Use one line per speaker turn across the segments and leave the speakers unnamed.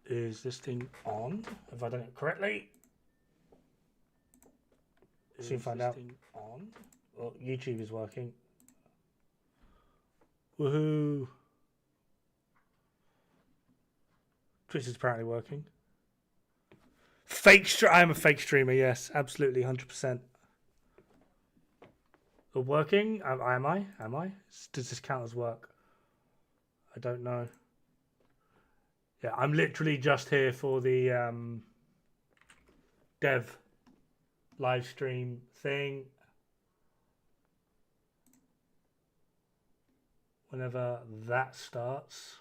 Is this thing on? Have I done it correctly? Soon find out. On? Well, YouTube is working. Woohoo! Twitch is apparently working. I am a fake streamer, yes, absolutely, 100%. Working? Am I? Does this count as work? I don't know. Yeah, I'm literally just here for the dev live stream thing. Whenever that starts.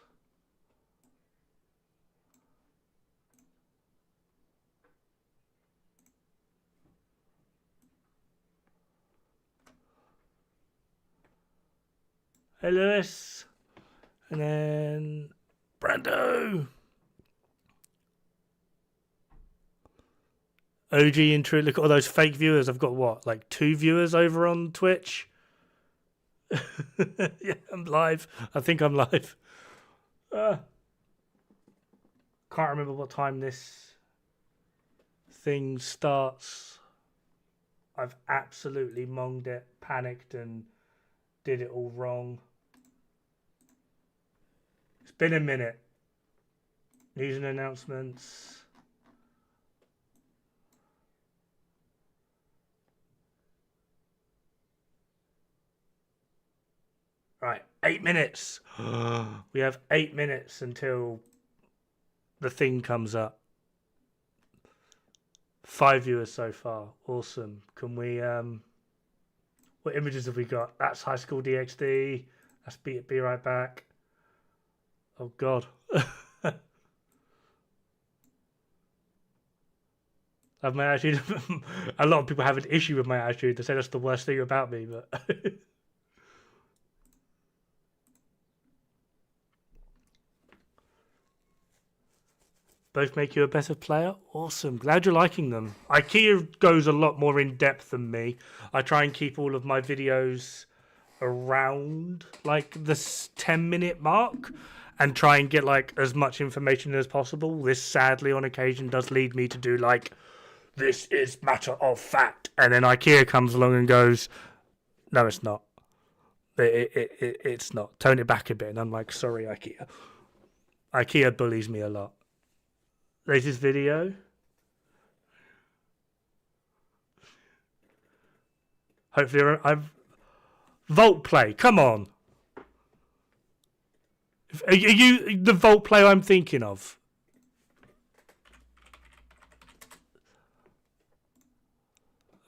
Hey Lewis. And then Brando. OG intro. Look at all those fake viewers. I've got what, like 2 viewers over on Twitch? Yeah, I'm live. I think I'm live. Can't remember what time this thing starts. I've absolutely monged it, panicked, and did it all wrong. It's been a minute. News and announcements. Right, 8 minutes. We have 8 minutes until the thing comes up. 5 viewers so far. Awesome. Can we what images have we got? That's High School DxD. That's Be Right Back. Oh god. Have my attitude. A lot of people have an issue with my attitude. They say that's the worst thing about me, but both make you a better player? Awesome. Glad you're liking them. IKEA goes a lot more in depth than me. I try and keep all of my videos around like the 10-minute mark and try and get like as much information as possible. This sadly on occasion does lead me to do like, this is matter of fact. And then IKEA comes along and goes, no, it's not. It's not. Tone it back a bit. And I'm like, sorry, IKEA. IKEA bullies me a lot. Latest video. Hopefully I've Vault Play. Come on. Are you the Vault Play I'm thinking of?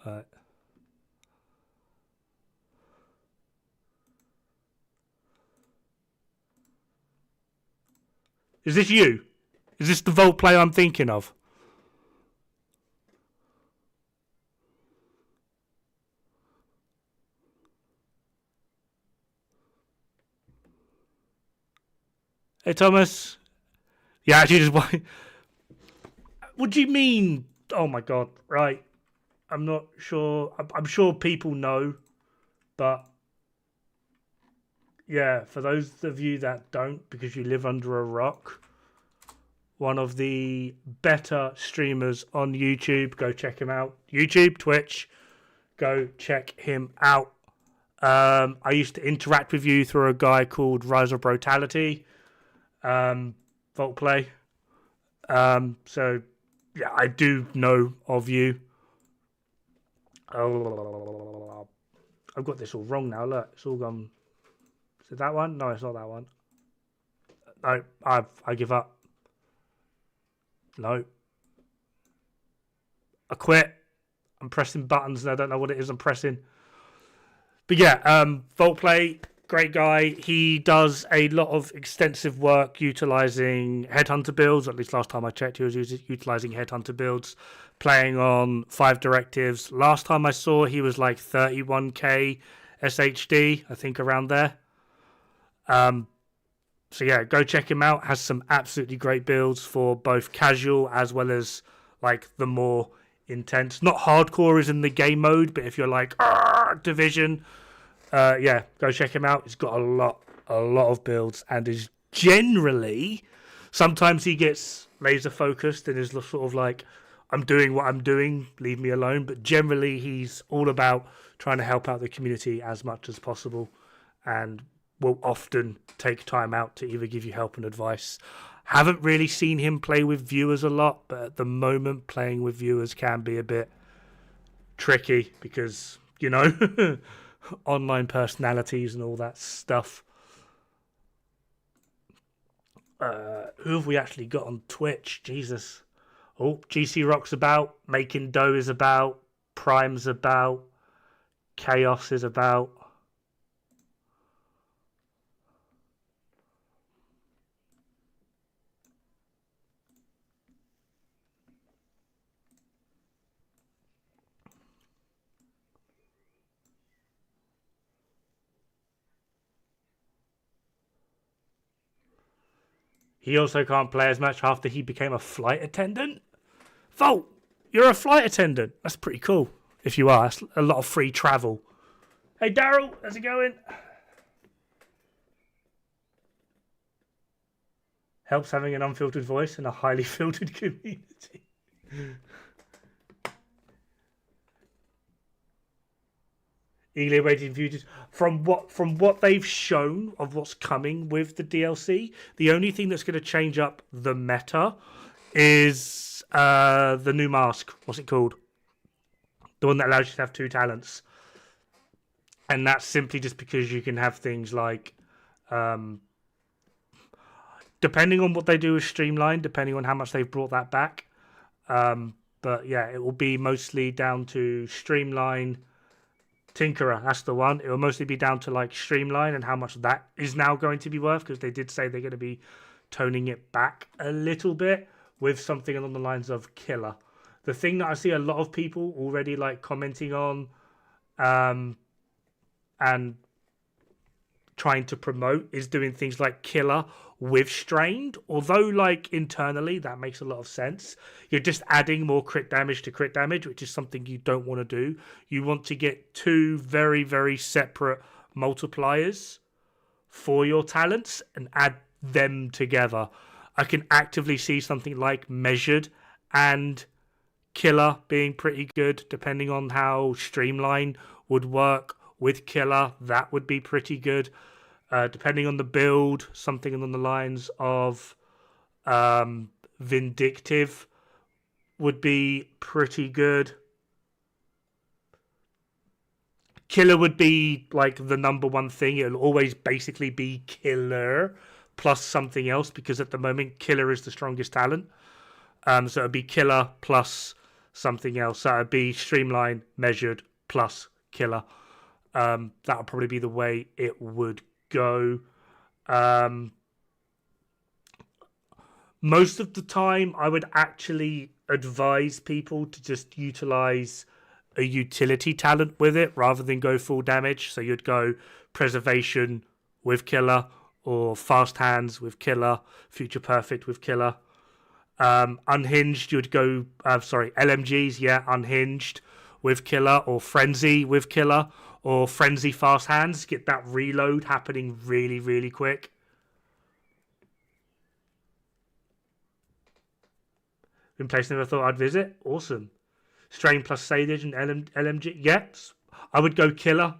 Right. Is this you? Is this the Vault Play I'm thinking of? Hey, Thomas. Yeah, actually, just why? What do you mean? Oh my god! Right, I'm not sure. I'm sure people know, but yeah, for those of you that don't, because you live under a rock. One of the better streamers on YouTube. Go check him out. YouTube, Twitch. Go check him out. I used to interact with you through a guy called Rise of Brutality. Vault Play. So, yeah, I do know of you. Oh, I've got this all wrong now. Look, it's all gone. Is it that one? No, it's not that one. No, I give up. No. I quit. I'm pressing buttons and I don't know what it is I'm pressing. But yeah, Vault Play, great guy. He does a lot of extensive work utilizing Headhunter builds. At least last time I checked, he was utilizing Headhunter builds, playing on 5 directives. Last time I saw, he was like 31k SHD, I think around there. So yeah, go check him out. Has some absolutely great builds for both casual as well as like the more intense. Not hardcore is in the game mode, but if you're like Division, yeah, go check him out. He's got a lot of builds and is generally, sometimes he gets laser focused and is sort of like, I'm doing what I'm doing, leave me alone. But generally, he's all about trying to help out the community as much as possible, and will often take time out to either give you help and advice. Haven't really seen him play with viewers a lot, but at the moment, playing with viewers can be a bit tricky because, you know, online personalities and all that stuff. Who have we actually got on Twitch? Jesus. Oh, GC Rock's about, Making Dough is about, Prime's about, Chaos is about. He also can't play as much after he became a flight attendant. Volt, you're a flight attendant. That's pretty cool. If you are, that's a lot of free travel. Hey, Daryl, how's it going? Helps having an unfiltered voice in a highly filtered community. Eagerly awaiting futures. From what they've shown of what's coming with the DLC, the only thing that's going to change up the meta is the new mask. What's it called? The one that allows you to have 2 talents. And that's simply just because you can have things like, depending on what they do with Streamline, depending on how much they've brought that back. But yeah, it will be mostly down to Streamline. Tinkerer, that's the one. It will mostly be down to like Streamline and how much that is now going to be worth, because they did say they're going to be toning it back a little bit with something along the lines of Killer. The thing that I see a lot of people already like commenting on and trying to promote is doing things like Killer with Strained, although like internally that makes a lot of sense. You're just adding more crit damage to crit damage, which is something you don't want to do. You want to get 2 very, very separate multipliers for your talents and add them together. I can actively see something like Measured and Killer being pretty good, depending on how Streamline would work with Killer. That would be pretty good. Depending on the build, something along the lines of Vindictive would be pretty good. Killer would be like the number one thing. It'll always basically be Killer plus something else, because at the moment Killer is the strongest talent. So it'd be Killer plus something else. So it'd be Streamline, Measured plus Killer. That'll probably be the way it would go. Most of the time I would actually advise people to just utilize a utility talent with it rather than go full damage. So you'd go Preservation with Killer, or Fast Hands with Killer, Future Perfect with Killer. Unhinged, you'd go LMGs, Unhinged with Killer, or Frenzy with Killer, or Frenzy Fast Hands. Get that reload happening really, really quick. In place never thought I'd visit. Awesome. Strain plus Sadage and LMG. Yes, I would go Killer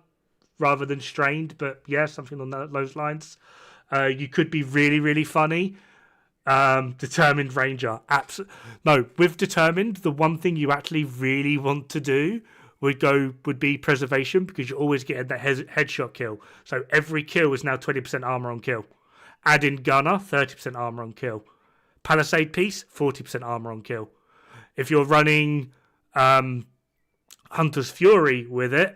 rather than Strained, but yeah, something on those lines. You could be really, really funny. Determined Ranger. No, with Determined, the one thing you actually really want to do would be Preservation, because you're always getting that headshot kill. So every kill is now 20% armor on kill. Add in Gunner, 30% armor on kill. Palisade Piece, 40% armor on kill. If you're running Hunter's Fury with it,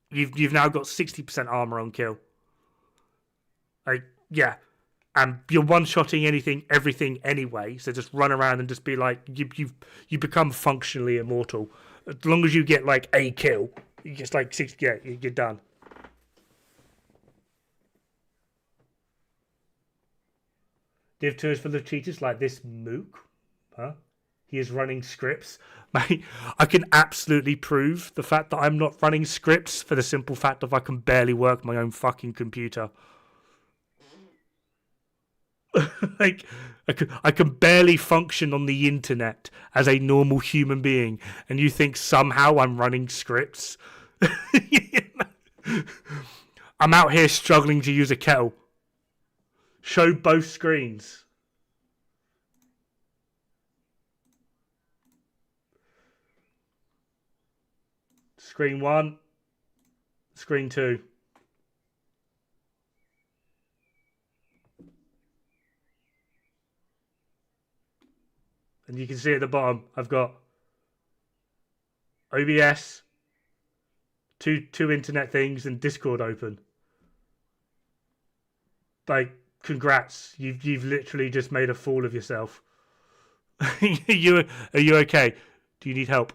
you've now got 60% armor on kill. Like, yeah. And you're one-shotting everything anyway, so just run around and just be like, you become functionally immortal. As long as you get like a kill, you just like 60, yeah, you're done. Div 2 is for the cheaters like this Mook. Huh? He is running scripts. Mate, I can absolutely prove the fact that I'm not running scripts for the simple fact of I can barely work my own fucking computer. Like, I can barely function on the internet as a normal human being, and you think somehow I'm running scripts? I'm out here struggling to use a kettle. Show both screens. Screen 1, screen 2. And you can see at the bottom, I've got OBS, two internet things, and Discord open. Like, congrats, you've literally just made a fool of yourself. Are you okay? Do you need help?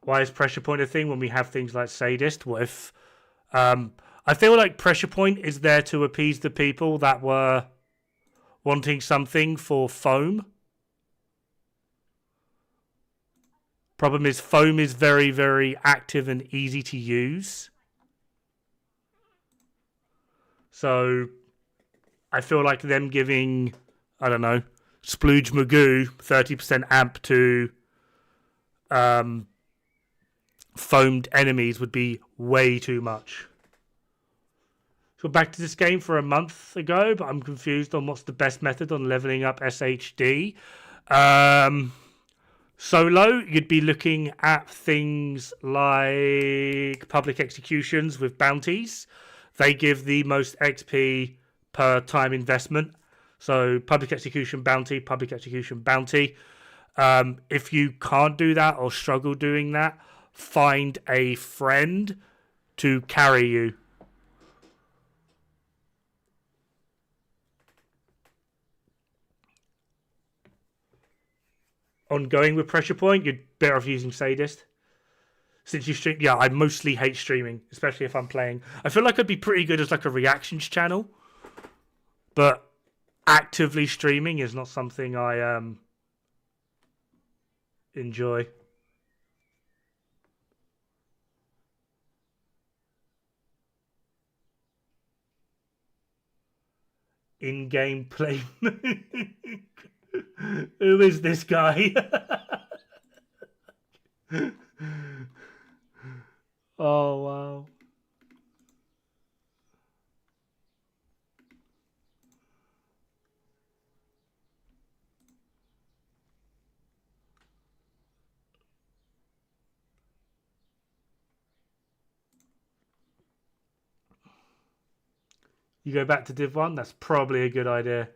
Why is pressure point a thing when we have things like sadist? What if... I feel like pressure point is there to appease the people that were wanting something for foam. Problem is, foam is very, very active and easy to use. So I feel like them giving, I don't know, Splooge Magoo 30% amp to foamed enemies would be way too much. So back to this game for a month ago, but I'm confused on what's the best method on leveling up SHD. Solo, you'd be looking at things like public executions with bounties. They give the most XP per time investment. So public execution bounty, public execution bounty. If you can't do that or struggle doing that, find a friend to carry you. Ongoing with pressure point, you're better off using sadist. Since you stream, yeah, I mostly hate streaming, especially if I'm playing. I feel like I'd be pretty good as like a reactions channel, but actively streaming is not something I enjoy. In-game play. Who is this guy? Oh, wow. You go back to Div 1? That's probably a good idea.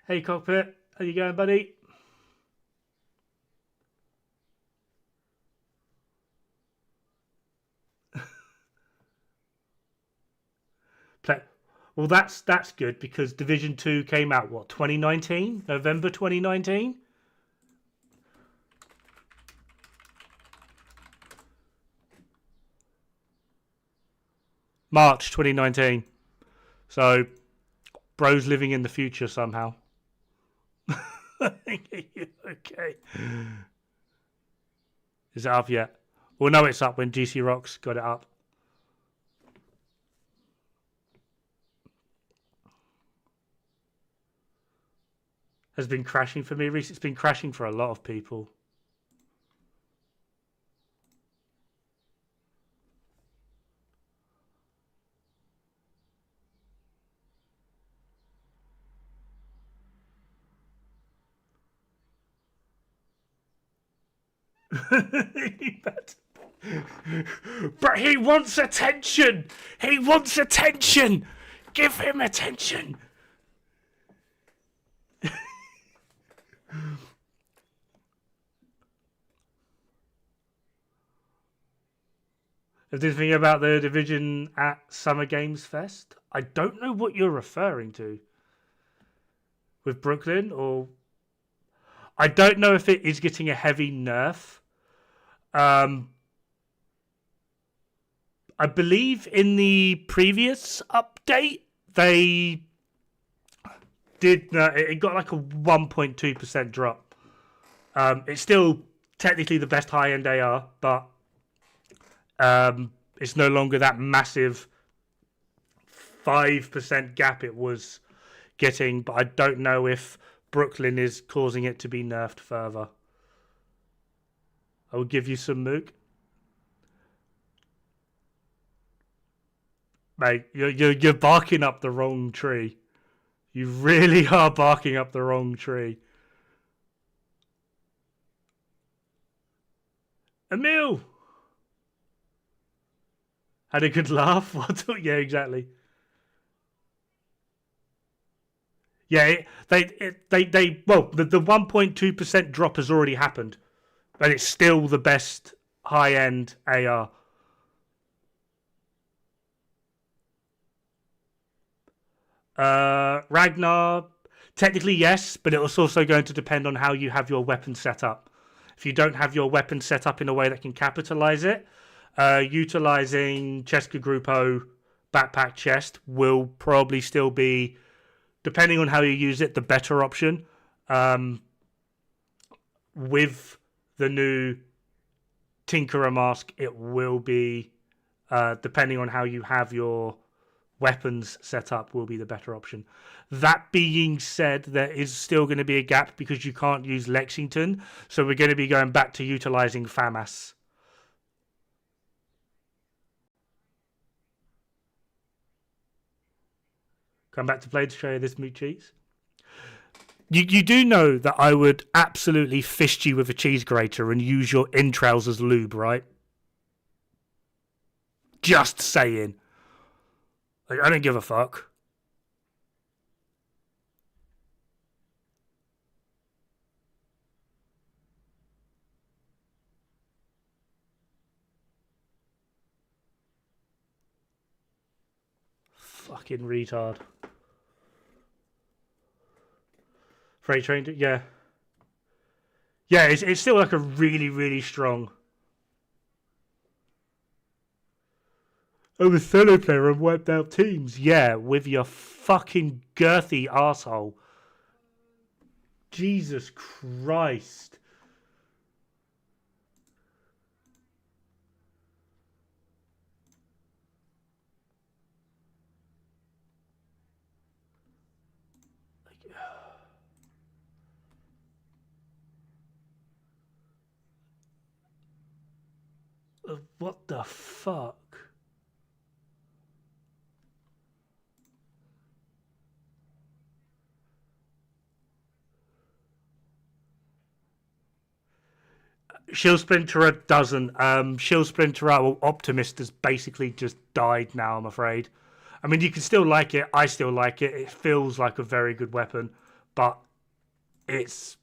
Hey, Cockpit. How you going, buddy? Well, that's good because Division 2 came out, what, 2019? November 2019? March 2019. So, bro's living in the future somehow. Okay. Is it up yet? We'll know it's up when GC Rocks got it up. Has been crashing for me recently. It's been crashing for a lot of people. But he wants attention. He wants attention. Give him attention. Is this thing about the division at Summer Games Fest? I don't know what you're referring to. With Brooklyn, or I don't know if it is getting a heavy nerf. I believe in the previous update, they did, it got like a 1.2% drop. It's still technically the best high-end AR, but it's no longer that massive 5% gap it was getting, but I don't know if Brooklyn is causing it to be nerfed further. I will give you some mook. Mate, you're barking up the wrong tree. You really are barking up the wrong tree. Emil! Had a good laugh? What? Yeah, exactly. Yeah, well, the 1.2% drop has already happened, but it's still the best high-end AR. Ragnar, technically yes, but it was also going to depend on how you have your weapon set up. If you don't have your weapon set up in a way that can capitalize it, utilizing Cheska Grupo backpack chest will probably still be, depending on how you use it, the better option. With the new Tinkerer mask, it will be, depending on how you have your weapons set up, will be the better option. That being said, there is still going to be a gap because you can't use Lexington, so we're going to be going back to utilizing FAMAS. Come back to play to show you this moot cheese. You do know that I would absolutely fist you with a cheese grater and use your entrails as lube, right? Just saying. Like, I don't give a fuck. Fucking retard. Freight train, yeah. Yeah, it's still like a really, really strong. I'm a solo player and wiped out teams. Yeah, with your fucking girthy asshole. Jesus Christ. What the fuck? Shield Splinter doesn't. Shield Splinter, well, Optimist has basically just died now, I'm afraid. I mean, you can still like it. I still like it. It feels like a very good weapon, but it's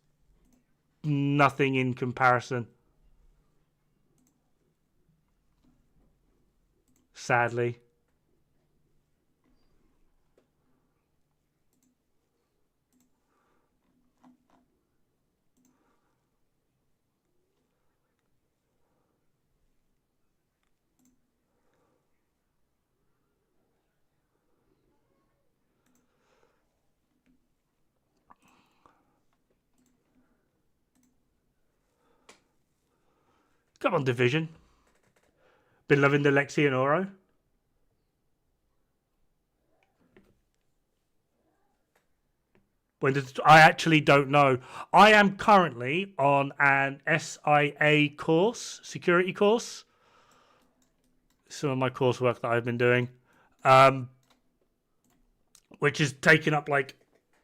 nothing in comparison. Sadly. Come on, Division. Been loving the Lexi and Oro. I actually don't know. I am currently on an SIA course, security course. Some of my coursework that I've been doing, which is taking up like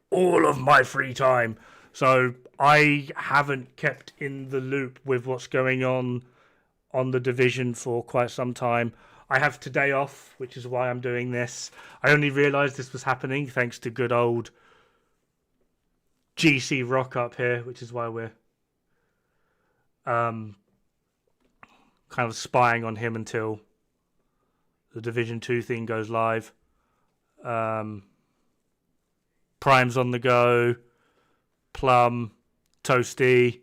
all of my free time. So I haven't kept in the loop with what's going on the Division for quite some time. I have today off, which is why I'm doing this. I only realised this was happening thanks to good old GC Rock up here, which is why we're kind of spying on him until the Division 2 thing goes live. Prime's on the go. Plum, Toasty.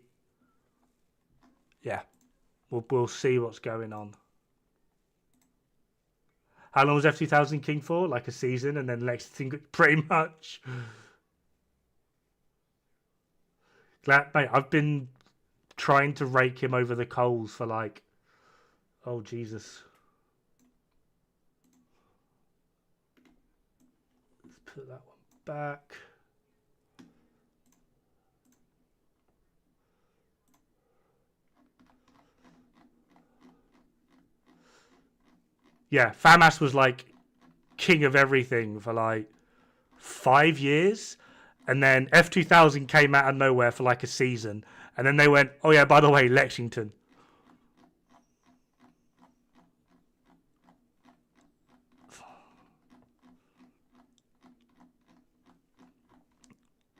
Yeah, we'll see what's going on. How long was F2000 king for? Like a season, and then Lexington pretty much. Glad, mate, I've been trying to rake him over the coals for like, oh Jesus. Let's put that one back. Yeah, FAMAS was like king of everything for like 5 years. And then F2000 came out of nowhere for like a season. And then they went, oh yeah, by the way, Lexington.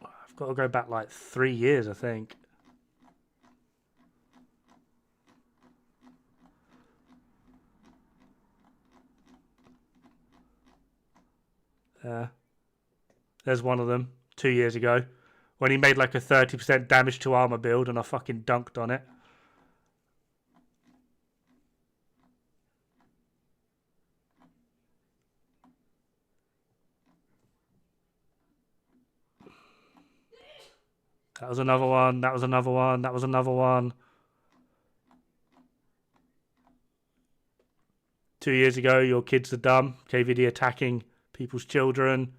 I've got to go back like 3 years, I think. There's one of them 2 years ago when he made like a 30% damage to armor build and I fucking dunked on it. That was another one. That was another one. That was another one. 2 years ago, your kids are dumb. KVD attacking people's children.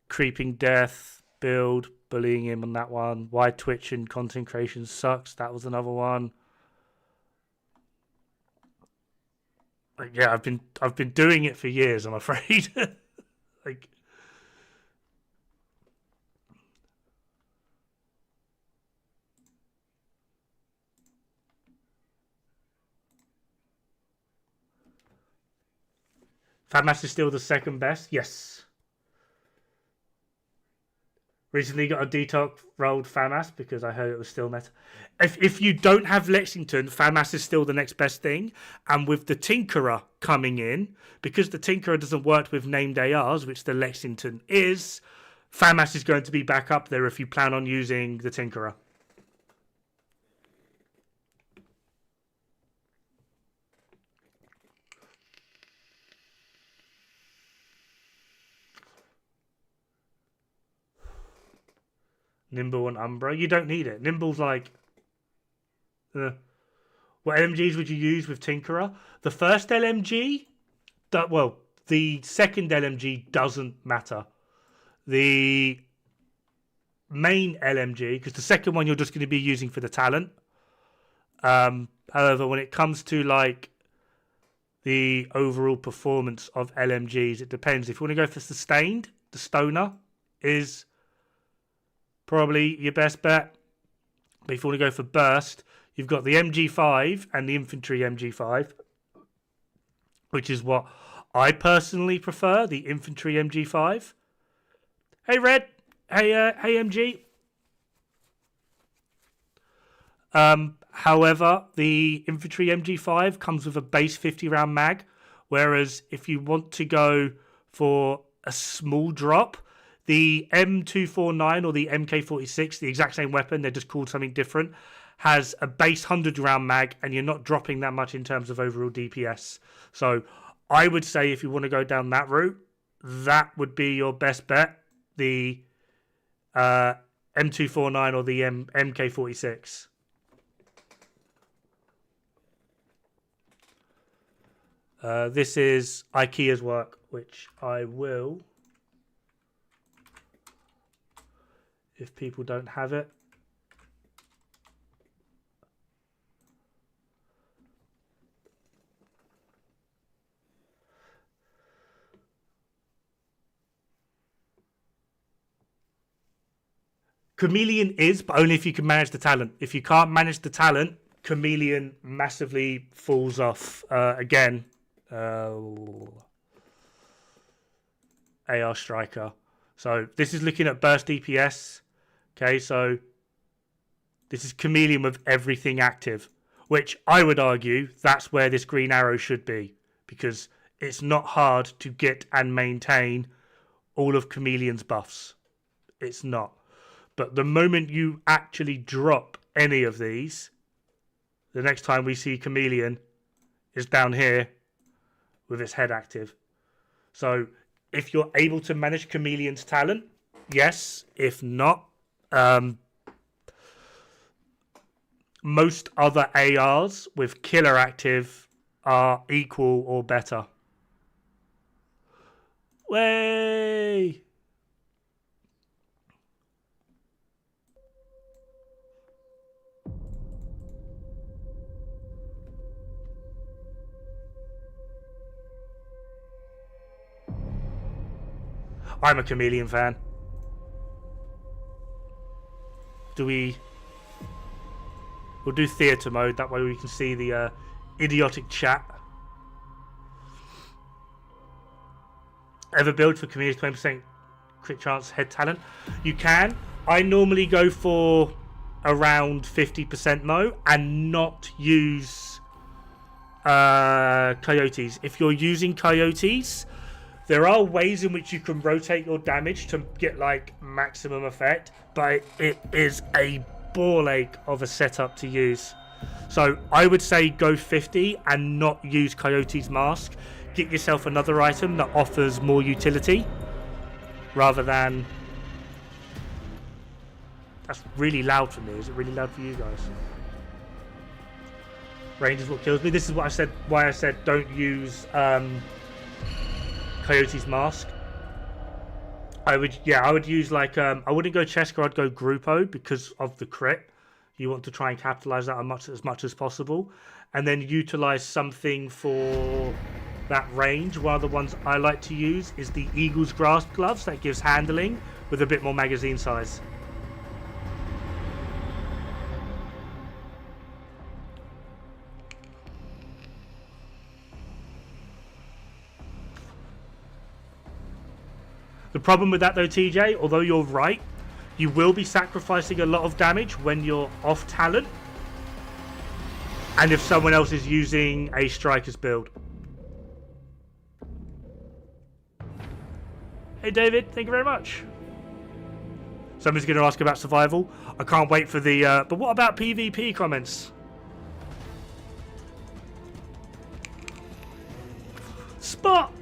Creeping death build, bullying him on that one. Why Twitch and content creation sucks. That was another one. Yeah, I've been doing it for years, I'm afraid. Like, FAMAS is still the second best. Yes. Recently got a detox rolled FAMAS because I heard it was still meta. If you don't have Lexington, FAMAS is still the next best thing. And with the Tinkerer coming in, because the Tinkerer doesn't work with named ARs, which the Lexington is, FAMAS is going to be back up there if you plan on using the Tinkerer. Nimble and Umbra. You don't need it. Nimble's like... What LMGs would you use with Tinkerer? The first LMG... Well, the second LMG doesn't matter. The main LMG, because the second one you're just going to be using for the talent. However, when it comes to like the overall performance of LMGs, it depends. If you want to go for sustained, the Stoner is probably your best bet. But if you want to go for burst, you've got the MG5 and the infantry MG5, which is what I personally prefer, the infantry MG5. Hey, Red. Hey, MG. However, the infantry MG5 comes with a base 50-round mag, whereas if you want to go for a small drop, the M249 or the MK46, the exact same weapon, they're just called something different, has a base 100-round mag, and you're not dropping that much in terms of overall DPS. So I would say if you want to go down that route, that would be your best bet, the M249 or the MK46. This is IKEA's work, which I will... if people don't have it. Chameleon is, but only if you can manage the talent. If you can't manage the talent, Chameleon massively falls off. Again, AR Striker. So this is looking at burst DPS. Okay, so this is Chameleon with everything active, which I would argue that's where this green arrow should be, because it's not hard to get and maintain all of Chameleon's buffs. It's not. But the moment you actually drop any of these, the next time we see Chameleon is down here with its head active. So if you're able to manage Chameleon's talent, yes. If not, most other ARs with killer active are equal or better. Way! I'm a Chameleon fan. We'll do theatre mode, that way we can see the idiotic chat. Ever build for community 20% crit chance head talent? You can. I normally go for around 50% though, and not use coyotes. If you're using coyotes, there are ways in which you can rotate your damage to get like maximum effect, but it is a ball ache of a setup to use. So I would say go 50 and not use Coyote's Mask. Get yourself another item that offers more utility rather than... That's really loud for me. Is it really loud for you guys? Range is what kills me. This is what I said, why I said don't use Coyote's Mask. I would use like I wouldn't go Chesker, I'd go Grupo because of the crit. You want to try and capitalize that as much as possible, and then utilize something for that range. One of the ones I like to use is the Eagle's Grasp gloves. That gives handling with a bit more magazine size. The problem with that though, TJ, although you're right, you will be sacrificing a lot of damage when you're off talent and if someone else is using a striker's build. Hey David, thank you very much. Somebody's going to ask about survival. I can't wait for the... but what about PvP comments? Spot!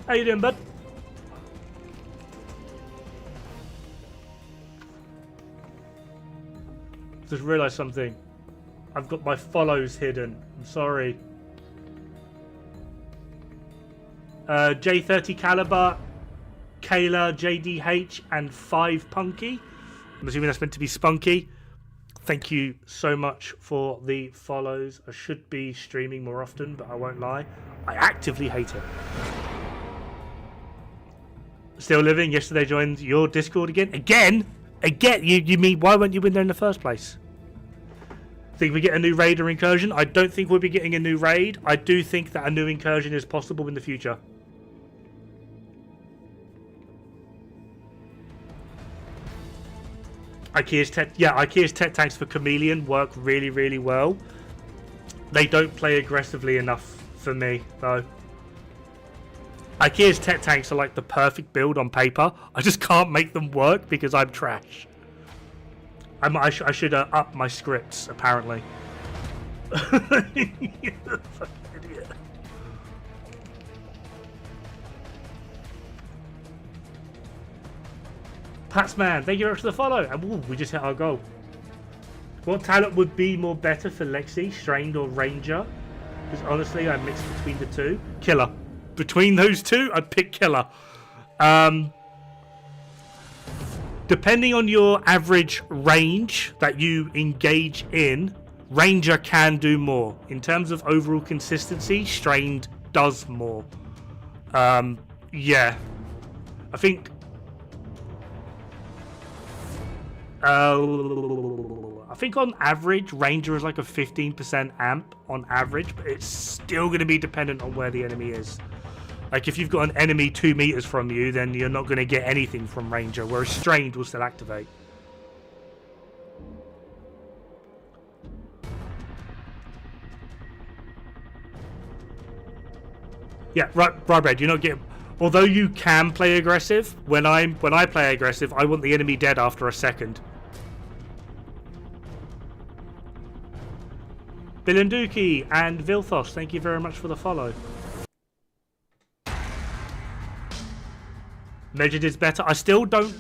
How you doing, bud? Just realised something. I've got my follows hidden. I'm sorry. J30 Caliber, Kayla, JDH, and 5 Punky. I'm assuming that's meant to be Spunky. Thank you so much for the follows. I should be streaming more often, but I won't lie. I actively hate it. Still living. Yesterday joined your Discord again. Again? You mean, why weren't you in there in the first place? Think we get a new raid or incursion? I don't think we'll be getting a new raid. I do think that a new incursion is possible in the future. IKEA's tech tanks for Chameleon work really, really well. They don't play aggressively enough for me, though. IKEA's tech tanks are like the perfect build on paper. I just can't make them work because I'm trash. I should up my scripts, apparently. You fucking idiot. Patsman, thank you very much for the follow. And ooh, we just hit our goal. What talent would be more better for Lexi, Strained or Ranger? Because honestly, I mixed between the two. Killer. Between those two, I'd pick Killer. Depending on your average range that you engage in, Ranger can do more. In terms of overall consistency, Strained does more. Yeah. I think... I think on average, Ranger is like a 15% amp on average, but it's still going to be dependent on where the enemy is. Like, if you've got an enemy 2 meters from you, then you're not going to get anything from Ranger, whereas Strained will still activate. Yeah, right, Red, you're not getting... Although you can play aggressive, when I play aggressive, I want the enemy dead after a second. Bilanduki and Vilthos, thank you very much for the follow. Measured is better. I still don't...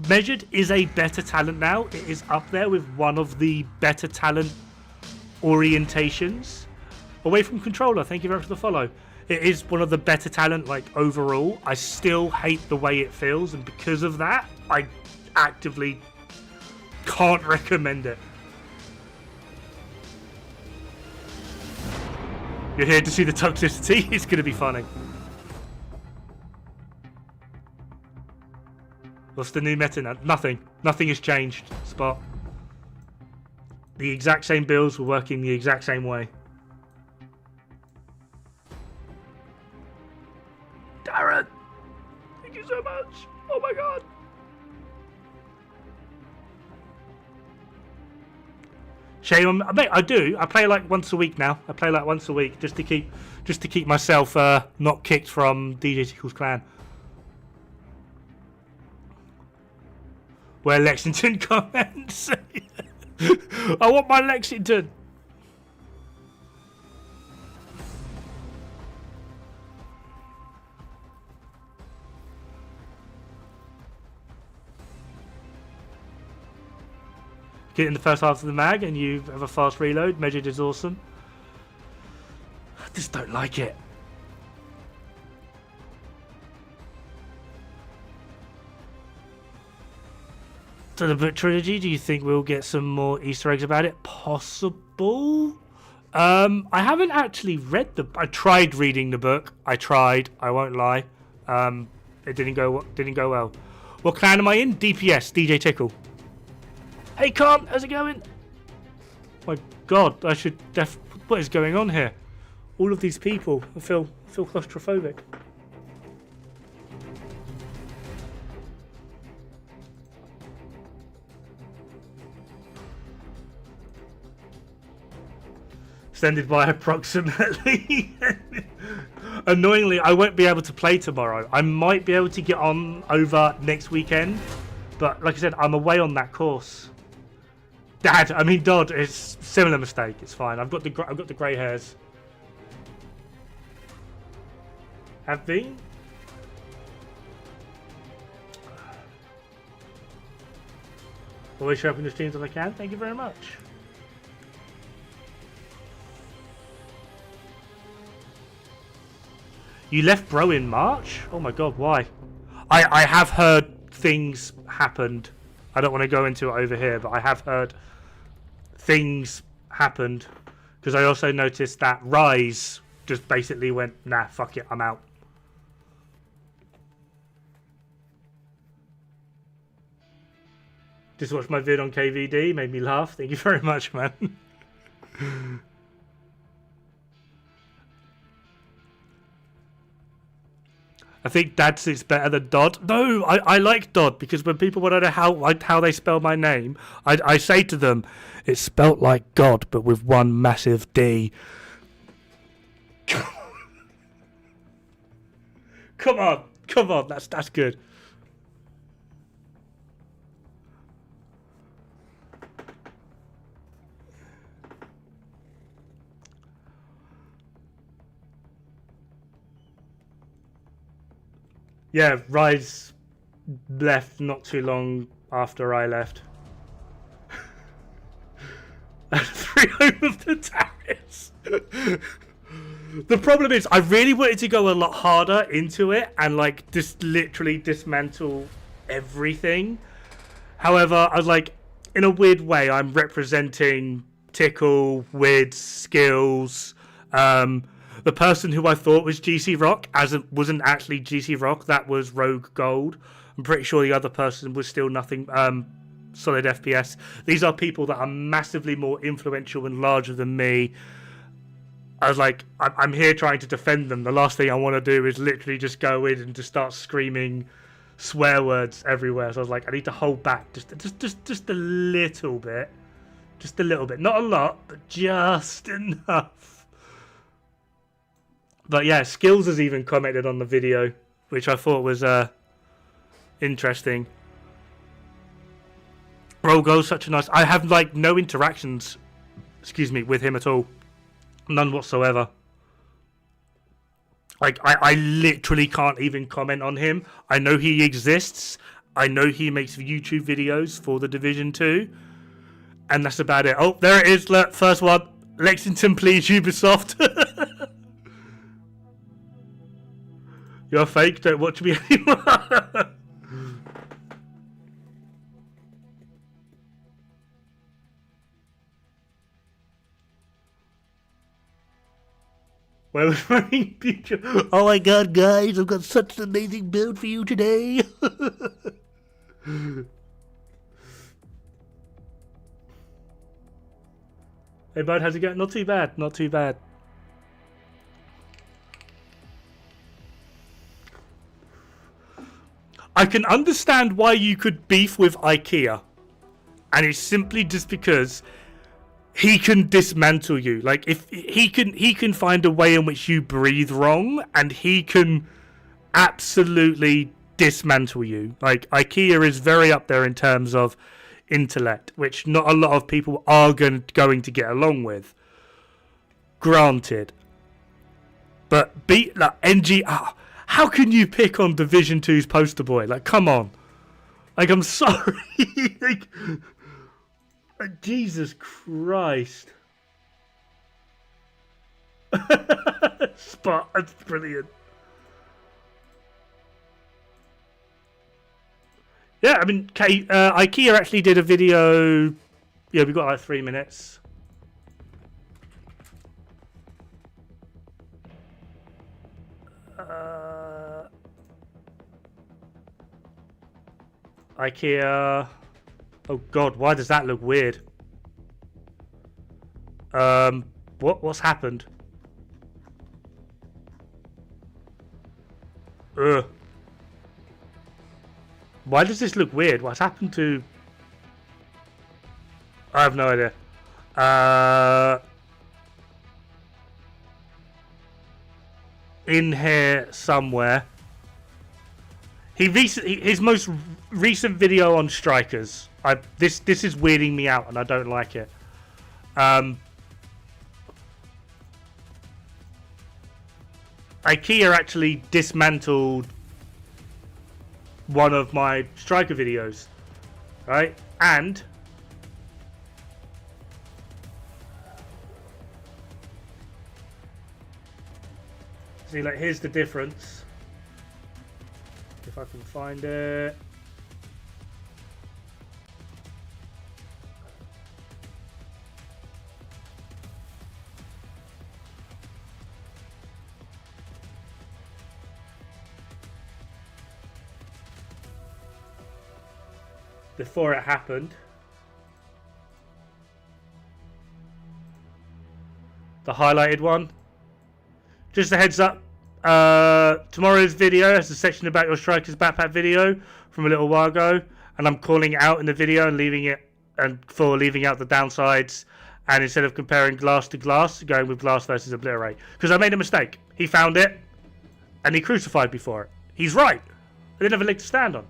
Measured is a better talent now. It is up there with one of the better talent orientations. Away from controller, thank you very much for the follow. It is one of the better talent, like, overall. I still hate the way it feels, and because of that, I actively can't recommend it. You're here to see the toxicity? It's going to be funny. What's the new meta now? Nothing. Nothing has changed, Spot. The exact same builds were working the exact same way. Darren! Thank you so much! Oh my god! Shame on... Mate, I do. I play like once a week now. I play like once a week just to keep myself not kicked from DJ Tickle's clan. Where Lexington comments. I want my Lexington. Get in the first half of the mag and you have a fast reload. Measured is awesome. I just don't like it. So the book trilogy, do you think we'll get some more Easter eggs about it? Possible. I haven't actually read the... I tried reading the book. I won't lie. It didn't go well. What clan am I in? DPS, DJ Tickle. Hey, Khan, how's it going? My God, I should what is going on here? All of these people, I feel claustrophobic. Extended by approximately. Annoyingly, I won't be able to play tomorrow. I might be able to get on over next weekend, but like I said, I'm away on that course. Dodd, it's similar mistake. It's fine. I've got the grey hairs. Have been. Always show up in the streams when I can. Thank you very much. You left bro in March? Oh my God, why? I have heard things happened. I don't want to go into it over here, but I have heard things happened. Because I also noticed that Rise just basically went, nah, fuck it, I'm out. Just watched my vid on KVD, made me laugh. Thank you very much, man. I think Dad suits better than Dod. No, I like Dod because when people want to know how they spell my name, I say to them, it's spelt like God, but with one massive D. Come on, that's good. Yeah, Rise left not too long after I left. 3 home of the terrace. The problem is, I really wanted to go a lot harder into it and like just literally dismantle everything. However, I was like, in a weird way, I'm representing Tickle, Wids, Skills, the person who I thought was GC Rock wasn't actually GC Rock. That was Rogue Gold. I'm pretty sure the other person was still nothing solid FPS. These are people that are massively more influential and larger than me. I was like, I'm here trying to defend them. The last thing I want to do is literally just go in and just start screaming swear words everywhere. So I was like, I need to hold back just a little bit. Just a little bit. Not a lot, but just enough. But yeah, Skills has even commented on the video, which I thought was interesting. Rogo's such a nice... I have like no interactions, with him at all. None whatsoever. Like, I literally can't even comment on him. I know he exists. I know he makes YouTube videos for the Division 2. And that's about it. Oh, there it is. Look, first one. Lexington, please, Ubisoft. You're fake. Don't watch me anymore. Where was my future? Oh my god, guys, I've got such an amazing build for you today. Hey bud, how's it going? Not too bad, not too bad. I can understand why you could beef with IKEA. And it's simply just because he can dismantle you. Like, if he can find a way in which you breathe wrong, and he can absolutely dismantle you. Like, IKEA is very up there in terms of intellect, which not a lot of people are going to get along with. Granted. But like NG, how can you pick on Division 2's poster boy? Like, come on. Like, I'm sorry. Like, Jesus Christ. Spot, that's brilliant. Yeah, I mean, IKEA actually did a video. Yeah, we got like 3 minutes. IKEA. Oh God, why does that look weird? What's happened? Ugh. Why does this look weird? What's happened to... I have no idea. In here somewhere. His most recent video on strikers. This is weirding me out and I don't like it. IKEA actually dismantled one of my striker videos, right? And see, like, here's the difference. If I can find it. Before it happened, the highlighted one. Just a heads up, tomorrow's video has a section about your strikers backpack video from a little while ago, and I'm calling it out in the video and leaving out the downsides, and instead of comparing glass to glass, going with glass versus obliterate, because I made a mistake. He found it and he crucified me for it. He's right. I didn't have a leg to stand on.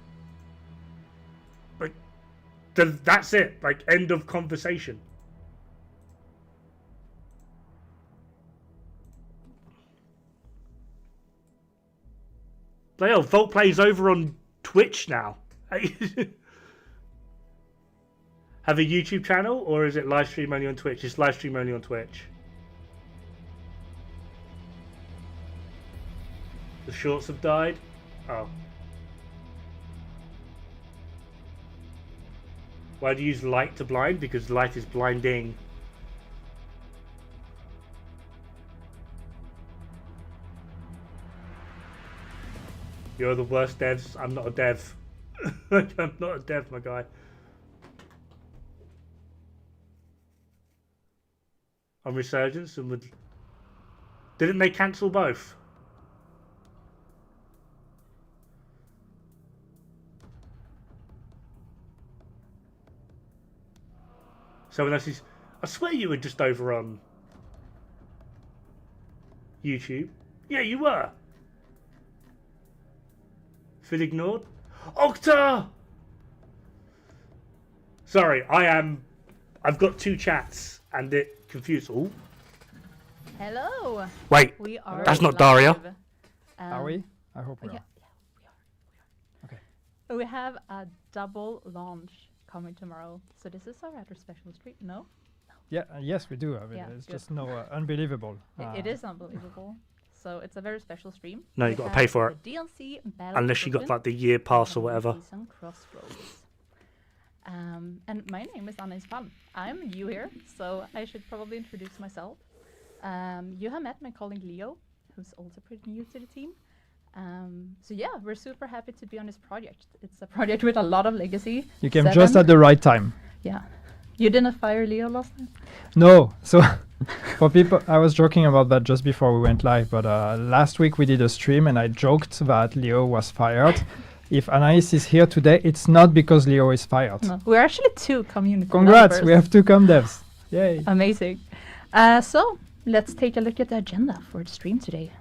That's it. Like, end of conversation. Like, oh, Vault Play's over on Twitch now. Have a YouTube channel, or is it live stream only on Twitch? It's live stream only on Twitch. The shorts have died. Oh. Why do you use light to blind? Because light is blinding. You're the worst devs. I'm not a dev. I'm not a dev, my guy. On Resurgence and would... Didn't they cancel both? Someone else is... I swear you were just over on YouTube. Yeah, you were. Feel ignored? Octa! Sorry, I've got 2 chats and it confused. Ooh.
Hello.
Wait,
We are
that's not
live.
Daria.
Are we? I hope we
yeah,
are.
we are.
Okay.
We have a double launch coming tomorrow. So this is a rather special stream. No?
Yeah, yes, we do. I mean,
Yeah,
it's
good.
just unbelievable.
It is unbelievable. So it's a very special stream.
No, you
We
got to
have
pay for it.
the DLC Battle
Unless
for
you got
Brooklyn
like the year pass or
and
whatever.
Season Crossroads. And my name is Anna Isfall. I'm new here, so I should probably introduce myself. You have met my colleague Leo, who's also pretty new to the team. So yeah, we're super happy to be on this project. It's a project with a lot of legacy.
You came just at the right time.
Yeah. You didn't fire Leo last time?
No, so for people, I was joking about that just before we went live, but last week we did a stream and I joked that Leo was fired. If Anais is here today, it's not because Leo is fired.
No, we're actually 2 community
Congrats,
members.
we have 2 com devs. Yay.
Amazing. So let's take a look at the agenda for the stream today.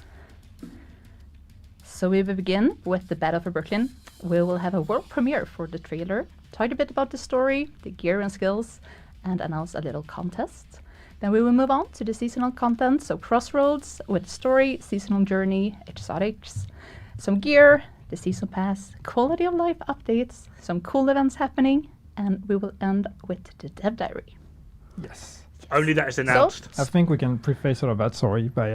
So we will begin with the Battle for Brooklyn. We will have a world premiere for the trailer, talk a bit about the story, the gear and skills, and announce a little contest. Then we will move on to the seasonal content, so Crossroads with story, seasonal journey, exotics, some gear, the season pass, quality of life updates, some cool events happening, and we will end with the dev diary.
Yes.
Only that is announced.
I think we can preface all of that, sorry, by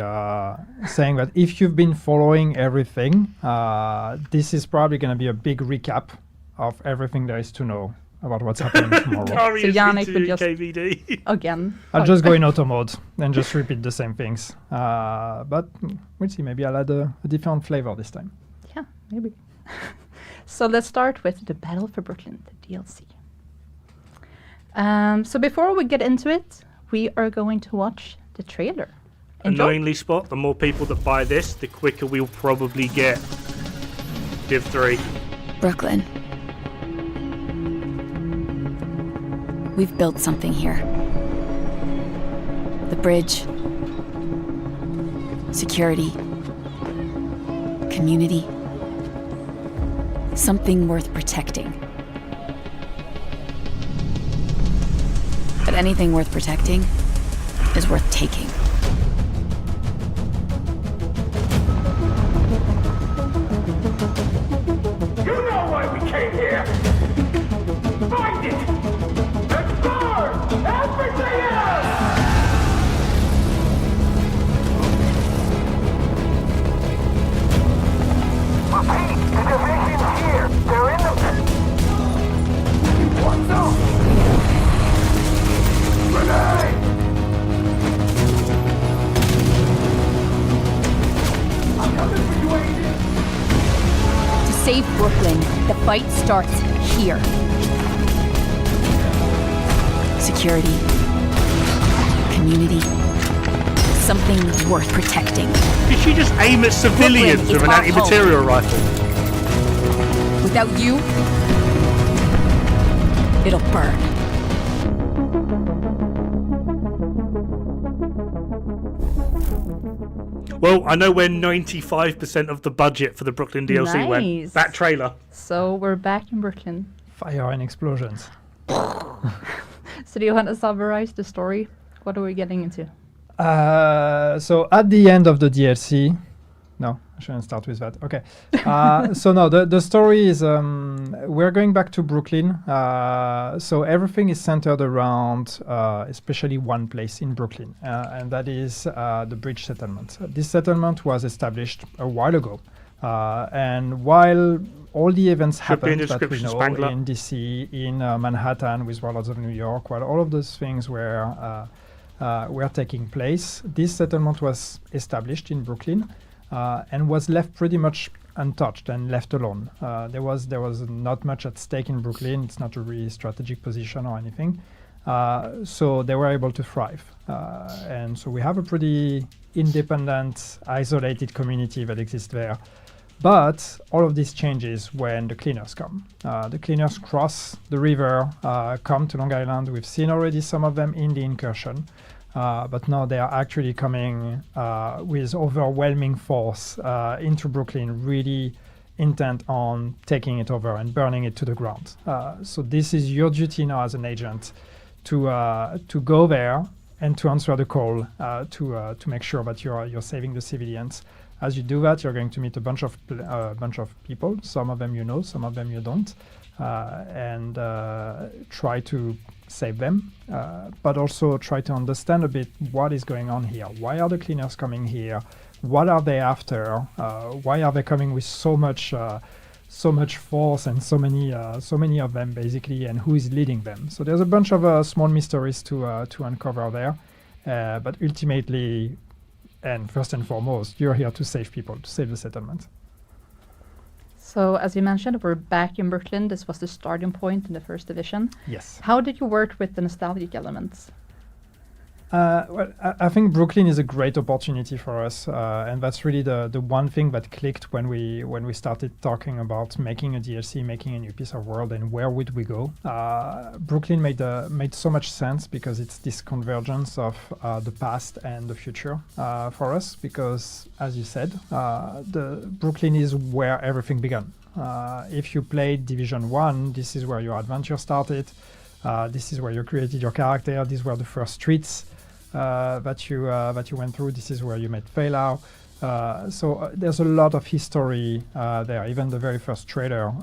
saying that if you've been following everything, this is probably going to be a big recap of everything there is to know about what's happening tomorrow.
Sorry,
So
it's
Yannick
me
will
too,
just-
KVD.
Again.
I'll just go in auto mode and just repeat the same things. But we'll see, maybe I'll add a different flavor this time.
Yeah, maybe. So let's start with the Battle for Brooklyn, the DLC. So before we get into it, we are going to watch the trailer. Enjoy.
Annoyingly, Spot, the more people that buy this, the quicker we'll probably get Div 3.
Brooklyn. We've built something here. The bridge. Security. Community. Something worth protecting. But anything worth protecting is worth taking.
You know why we came here! Find it! And burn everything else! Repeat, the division's here! They're in the... What the? Grenade! I'm coming for you, Agent!
To save Brooklyn, the fight starts here. Security. Community. Something worth protecting.
Did she just aim at civilians
is
with an
our
anti-material rifle?
Without you, it'll burn.
Well, I know where 95% of the budget for the Brooklyn DLC went.
Nice.
That trailer.
So we're back in Brooklyn.
Fire and explosions.
So do you want to summarize the story? What are we getting into?
So at the end of the DLC, no, I shouldn't start with that. Okay. So no, the story is we're going back to Brooklyn. So everything is centered around especially one place in Brooklyn, and that is the bridge settlement. This settlement was established a while ago, and while all the events
Should be in
happened
the
that we
description,
know
Spangler.
in DC, in Manhattan with Warlords of New York, while all of those things were taking place, this settlement was established in Brooklyn and was left pretty much untouched and left alone. There was not much at stake in Brooklyn. It's not a really strategic position or anything. So they were able to thrive. And so we have a pretty independent, isolated community that exists there. But all of this changes when the cleaners come. The cleaners cross the river, come to Long Island. We've seen already some of them in the incursion. But now they are actually coming with overwhelming force into Brooklyn, really intent on taking it over and burning it to the ground. So this is your duty now as an agent to go there, and to answer the call to make sure that you're saving the civilians. As you do that, you're going to meet a bunch of people. Some of them you know, some of them you don't, and try to save them, but also try to understand a bit what is going on here. Why are the cleaners coming here? What are they after? Why are they coming with so much force and so many of them basically, and who is leading them? So there's a bunch of small mysteries to uncover there, but ultimately, and first and foremost, you're here to save people, to save the settlement.
So, as you mentioned, we're back in Brooklyn. This was the starting point in the first division.
Yes.
How did you work with the nostalgic elements?
Well, I think Brooklyn is a great opportunity for us, and that's really the one thing that clicked when we started talking about making a DLC, making a new piece of world, and where would we go. Brooklyn made so much sense because it's this convergence of the past and the future for us. Because, as you said, the Brooklyn is where everything began. If you played Division 1, this is where your adventure started. This is where you created your character. These were the first streets that you went through. This is where you met Fela. So there's a lot of history there. Even the very first trailer,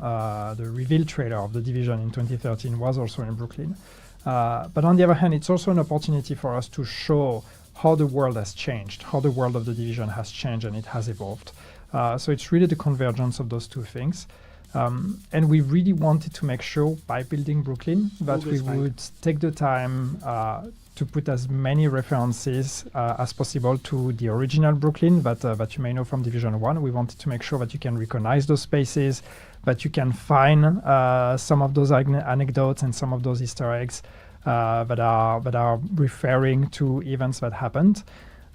the reveal trailer of the Division in 2013 was also in Brooklyn. But on the other hand, it's also an opportunity for us to show how the world has changed, how the world of the Division has changed and it has evolved. So it's really the convergence of those two things. And we really wanted to make sure by building Brooklyn that we would take the time to put as many references as possible to the original Brooklyn that you may know from Division 1. We wanted to make sure that you can recognize those spaces, that you can find some of those anecdotes and some of those Easter eggs that are referring to events that happened.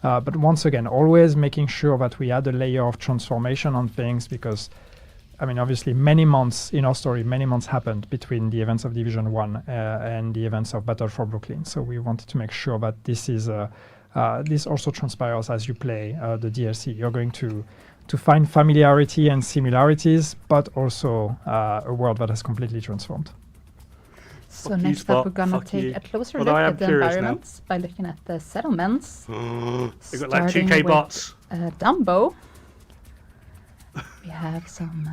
But once again, always making sure that we add a layer of transformation on things because, I mean, obviously, many months in our story, many months happened between the events of Division 1 and the events of Battle for Brooklyn. So we wanted to make sure that this also transpires as you play the DLC. You're going to find familiarity and similarities, but also a world that has completely transformed.
So next up, we're going to take a closer look at the environments by looking at the settlements.
We've got like 2K bots.
Dumbo. We have some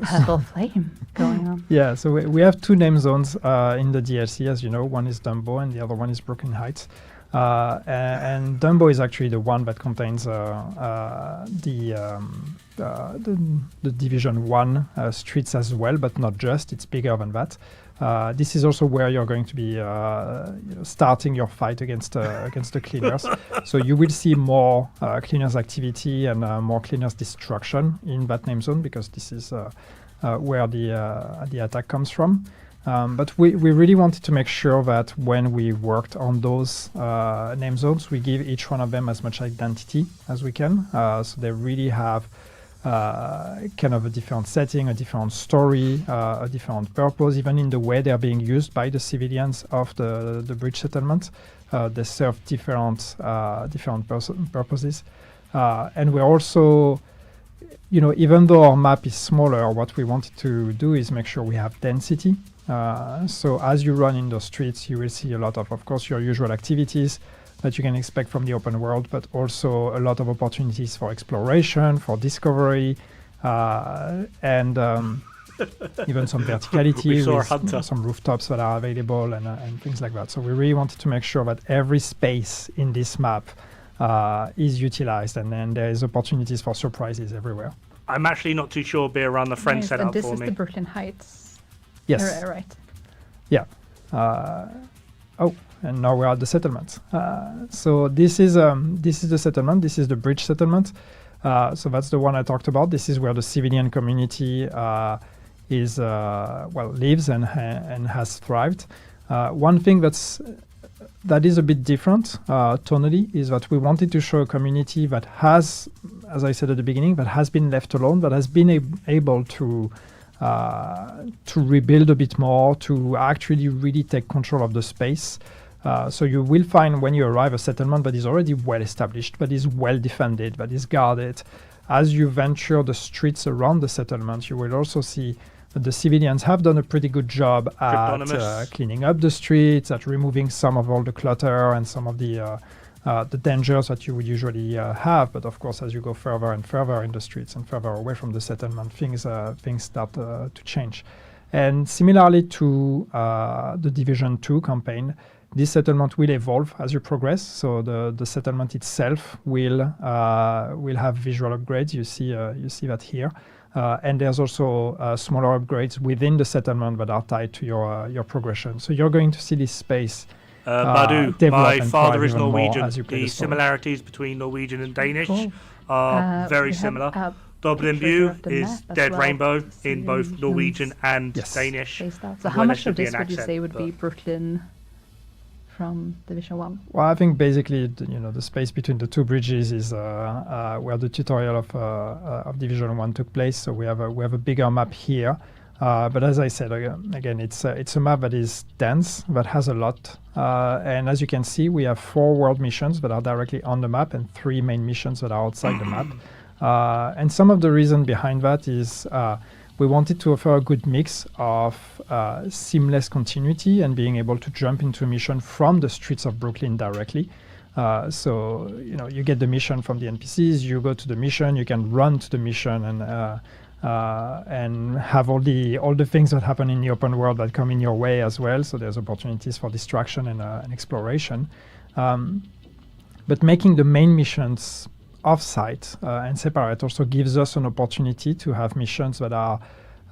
purple flame going on.
Yeah, so we have two name zones in the DLC, as you know. One is Dumbo and the other one is Brooklyn Heights. And Dumbo is actually the one that contains the Division 1 streets as well, but not just. It's bigger than that. This is also where you're going to be starting your fight against the cleaners. So you will see more cleaners activity and more cleaners destruction in that name zone because this is where the attack comes from. But we really wanted to make sure that when we worked on those name zones, we give each one of them as much identity as we can. So they really have kind of a different setting, a different story, a different purpose, even in the way they're being used by the civilians of the bridge settlement. They serve different purposes. And we're also, even though our map is smaller, what we wanted to do is make sure we have density. So as you run in the streets, you will see a lot of course, your usual activities that you can expect from the open world, but also a lot of opportunities for exploration, for discovery, and even some verticality with some rooftops that are available and things like that. So we really wanted to make sure that every space in this map is utilized, and then there is opportunities for surprises everywhere.
I'm actually not too sure, Beer, around the friend setup for me.
And this is the Brooklyn Heights.
Yes.
Right.
Yeah. And now we're at the settlement. So this is the settlement. This is the bridge settlement. So that's the one I talked about. This is where the civilian community lives and has thrived. One thing that is a bit different tonally is that we wanted to show a community that has, as I said at the beginning, that has been left alone, that has been able to rebuild a bit more, to actually really take control of the space. So you will find when you arrive a settlement that is already well established, that is well defended, that is guarded. As you venture the streets around the settlement, you will also see But the civilians have done a pretty good job at
Cryptonymous.
cleaning up the streets, at removing some of all the clutter and some of the dangers that you would usually have. But of course, as you go further and further in the streets and further away from the settlement, things start to change. And similarly to the Division 2 campaign, this settlement will evolve as you progress. So the settlement itself will have visual upgrades. You see that here. And there's also smaller upgrades within the settlement that are tied to your progression. So you're going to see this space
Badu,
develop
my
and
father
thrive
is
even more
Norwegian.
as you play
The
the story.
similarities between Norwegian and Danish
Cool.
are very
we have
similar.
a
Dod-Regnbue
of the
is
map as
Dod-Regnbue
well.
in both
Civilians
Norwegian and
Yes.
Danish.
based out. So
Well,
how
there
much
should
of
be
this
an
would you
accent,
say would be
but-
Brooklyn from Division 1?
Well, I think basically, the space between the two bridges is where the tutorial of Division 1 took place. So we have a bigger map here. But as I said, again, it's a map that is dense, that has a lot. And as you can see, we have 4 world missions that are directly on the map and 3 main missions that are outside the map. And some of the reason behind that is we wanted to offer a good mix of seamless continuity and being able to jump into a mission from the streets of Brooklyn directly. So you get the mission from the NPCs, you go to the mission, you can run to the mission and have all the things that happen in the open world that come in your way as well. So there's opportunities for distraction and exploration. But making the main missions off-site and separate also gives us an opportunity to have missions that are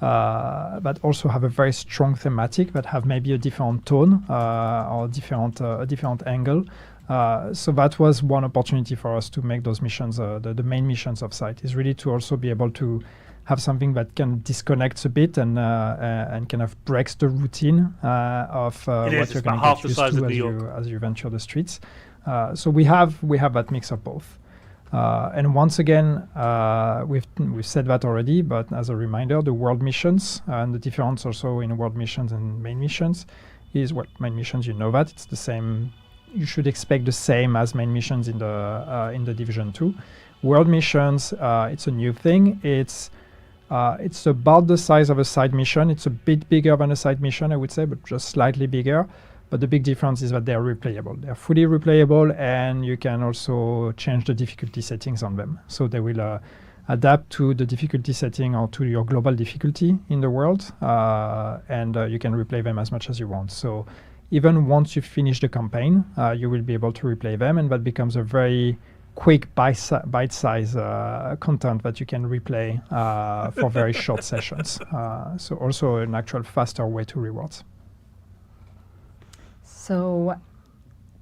that also have a very strong thematic, that have maybe a different tone or a different angle. So that was one opportunity for us to make those missions, the main missions off-site, is really to also be able to have something that can disconnect a bit and kind of breaks the routine of what
It's
you're going
about half
to
the
get
size
used
of
to
New York.
as you venture the streets. So we have that mix of both. And once again, we've said that already, but as a reminder, the world missions and the difference also in world missions and main missions is main missions, that it's the same. You should expect the same as main missions in the Division 2. World missions, it's a new thing. It's about the size of a side mission. It's a bit bigger than a side mission, I would say, but just slightly bigger. But the big difference is that they're replayable. They're fully replayable, and you can also change the difficulty settings on them. So they will adapt to the difficulty setting or to your global difficulty in the world, and you can replay them as much as you want. So even once you finish the campaign, you will be able to replay them, and that becomes a very quick bite-size content that you can replay for very short sessions. So also an actual faster way to rewards.
So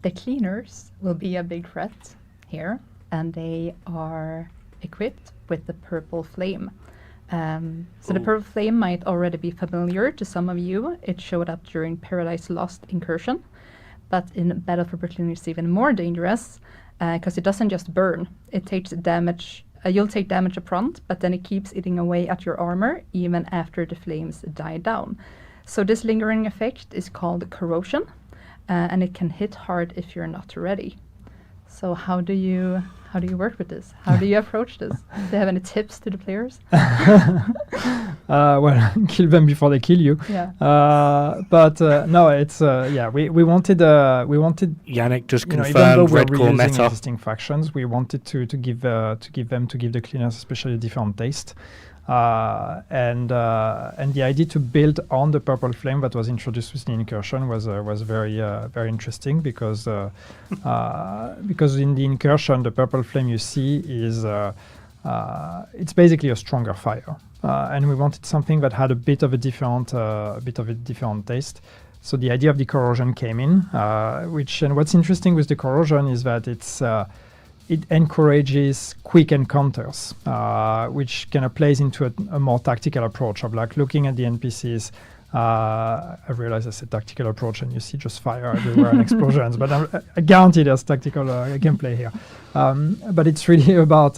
the cleaners will be a big threat here, and they are equipped with the purple flame. So the purple flame might already be familiar to some of you. It showed up during Paradise Lost incursion, but in Battle for Brooklyn it's even more dangerous because it doesn't just burn. It takes damage. You'll take damage up front, but then it keeps eating away at your armor even after the flames die down. So this lingering effect is called corrosion. And it can hit hard if you're not ready. So how do you work with this? How do you approach this? Do you have any tips to the players?
Well, kill them before they kill you.
Yeah.
But no, it's we wanted
Yannick just
even though
confirmed
we're
Red Core
reusing
meta.
existing factions, we wanted to give the cleaners especially a different taste. And the idea to build on the purple flame that was introduced with the incursion was very interesting because in the incursion the purple flame you see is it's basically a stronger fire, and we wanted something that had a bit of a different taste. So the idea of the corrosion came in, and what's interesting with the corrosion is that it encourages quick encounters, which kind of plays into a more tactical approach of like looking at the NPCs. I realize I said tactical approach, and you see just fire everywhere and explosions. But I guarantee there's tactical gameplay here. But it's really about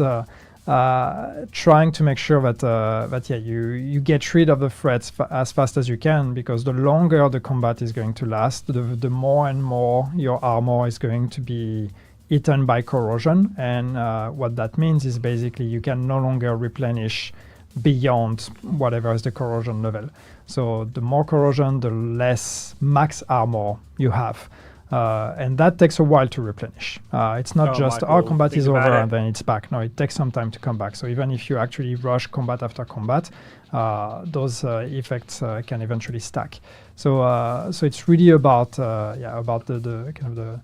trying to make sure that you get rid of the threats as fast as you can, because the longer the combat is going to last, the more and more your armor is going to be eaten by corrosion. And what that means is basically you can no longer replenish beyond whatever is the corrosion level. So the more corrosion, the less max armor you have. And that takes a while to replenish. It's not just, combat is over and then it's back. No, it takes some time to come back. So even if you actually rush combat after combat, those effects can eventually stack. So it's really about the kind of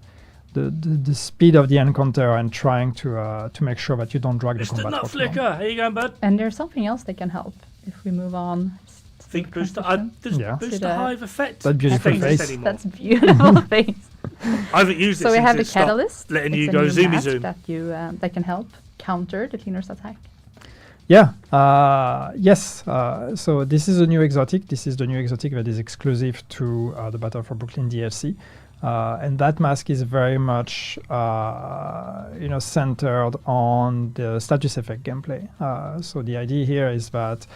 the speed of the encounter and trying to make sure that you don't drag the combat.
Mr. Nut Flicker, how you going, bud?
And there's something else that can help if we move on.
Think boost the hive effect.
That beautiful face.
That's beautiful face.
I haven't used it.
So we
since
have the
it stopped
catalyst.
letting
It's
you
a
go
new
zoomy
mask
zoom.
that can help counter the cleaner's attack.
Yeah. Yes. So this is a new exotic. This is the new exotic that is exclusive to the Battle for Brooklyn DLC. And that mask is very much, centered on the status effect gameplay. So the idea here is that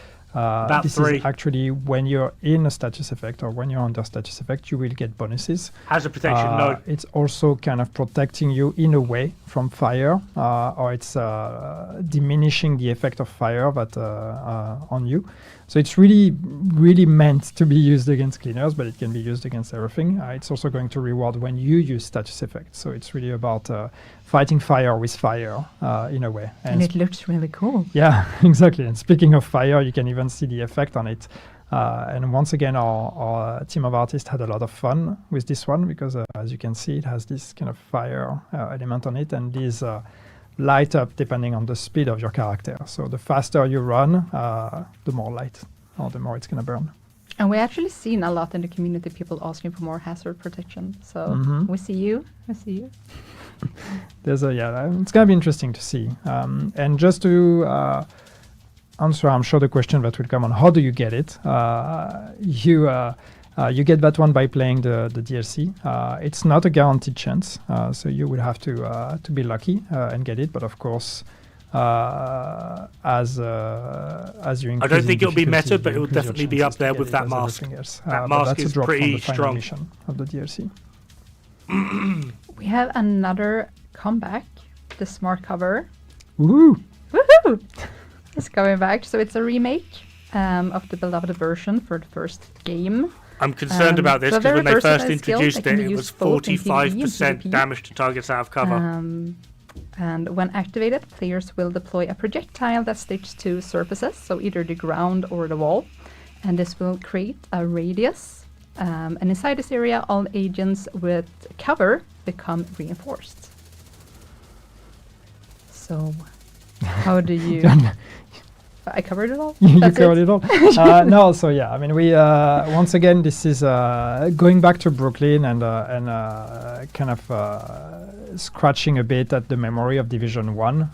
this is actually when you're in a status effect or when you're under status effect, you will get bonuses.
Hazard protection, no.
It's also kind of protecting you in a way from fire, or it's diminishing the effect of fire that on you. So it's really, really meant to be used against cleaners, but it can be used against everything. It's also going to reward when you use status effects. So it's really about fighting fire with fire in a way.
And it looks really cool.
Yeah, exactly. And speaking of fire, you can even see the effect on it. And once again, our team of artists had a lot of fun with this one because, as you can see, it has this kind of fire element on it, and these light up depending on the speed of your character. So the faster you run, the more light, or the more it's going to burn.
And we actually seen a lot in the community, people asking for more hazard protection. So we see you. I see you.
It's going to be interesting to see. And just to answer, I'm sure, the question that will come on, how do you get it? You get that one by playing the DLC. It's not a guaranteed chance, so you will have to be lucky and get it. But of course, as you increase,
I don't think it'll be meta, but it will
increase your
definitely be up
chances
there
to
with
get
that
it as
mask.
everything else.
That
But
mask
that's a
is
drop
pretty
from the final
strong.
mission of the DLC.
We have another comeback, the smart cover.
Woohoo!
Woohoo! It's coming back. So it's a remake of the beloved version for the first game.
I'm concerned about this
so
because when they
versatile
first
skills
introduced
that can
it,
be
it was
used both in PvE and
45%
PvP.
damage to targets out of cover.
And when activated, players will deploy a projectile that sticks to surfaces, so either the ground or the wall. And this will create a radius. And inside this area, all agents with cover become reinforced. So, how do you... I covered it all?
You covered it all. No, so yeah, I mean, we once again, this is going back to Brooklyn and kind of scratching a bit at the memory of Division 1.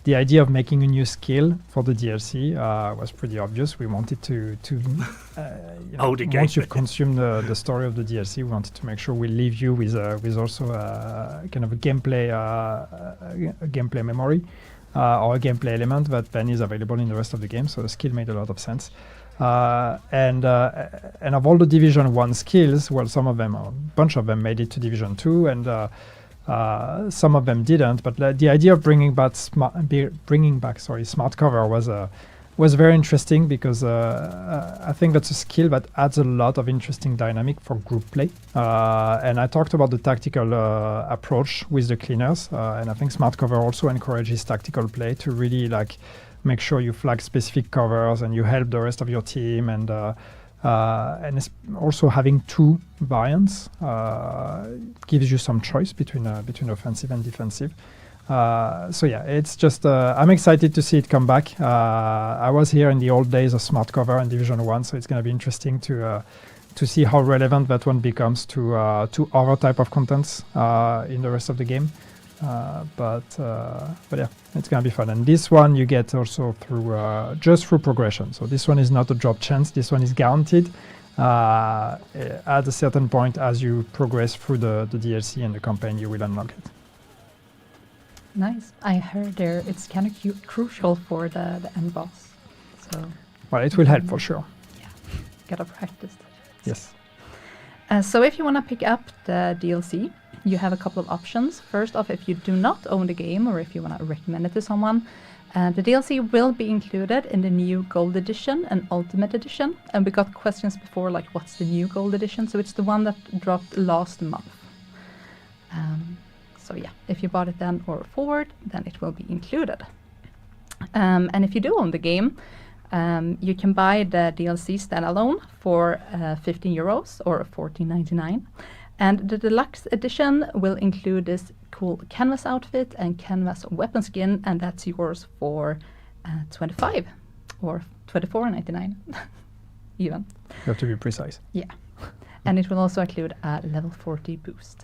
The idea of making a new skill for the DLC was pretty obvious. We wanted to once you've consumed the story of the DLC, we wanted to make sure we leave you with also kind of a gameplay memory. Or a gameplay element that then is available in the rest of the game. So the skill made a lot of sense. And of all the Division 1 skills, well, some of them, a bunch of them made it to Division 2, and some of them didn't. But the idea of bringing back smart cover was very interesting because I think that's a skill that adds a lot of interesting dynamic for group play. And I talked about the tactical approach with the cleaners, and I think smart cover also encourages tactical play to really make sure you flag specific covers and you help the rest of your team, and also having two variants gives you some choice between offensive and defensive. So yeah, it's just I'm excited to see it come back. I was here in the old days of smart cover in Division 1, so it's going to be interesting to see how relevant that one becomes to other type of contents in the rest of the game. But yeah, it's going to be fun. And this one you get also through progression. So this one is not a drop chance. This one is guaranteed. At a certain point, as you progress through the DLC and the campaign, you will unlock it.
Nice. I heard it's kind of crucial for the end boss. So.
Well, it will help for sure.
Yeah, gotta practice.
Yes.
So if you want to pick up the DLC, you have a couple of options. First off, if you do not own the game or if you want to recommend it to someone, the DLC will be included in the new Gold Edition and Ultimate Edition. And we got questions before, like, what's the new Gold Edition? So it's the one that dropped last month. So yeah, if you bought it then or forward, then it will be included. And if you do own the game, you can buy the DLC standalone for 15 euros or 14.99. And the deluxe edition will include this cool canvas outfit and canvas weapon skin, and that's yours for 25 or 24.99 even.
You have to be precise.
Yeah. And it will also include a level 40 boost.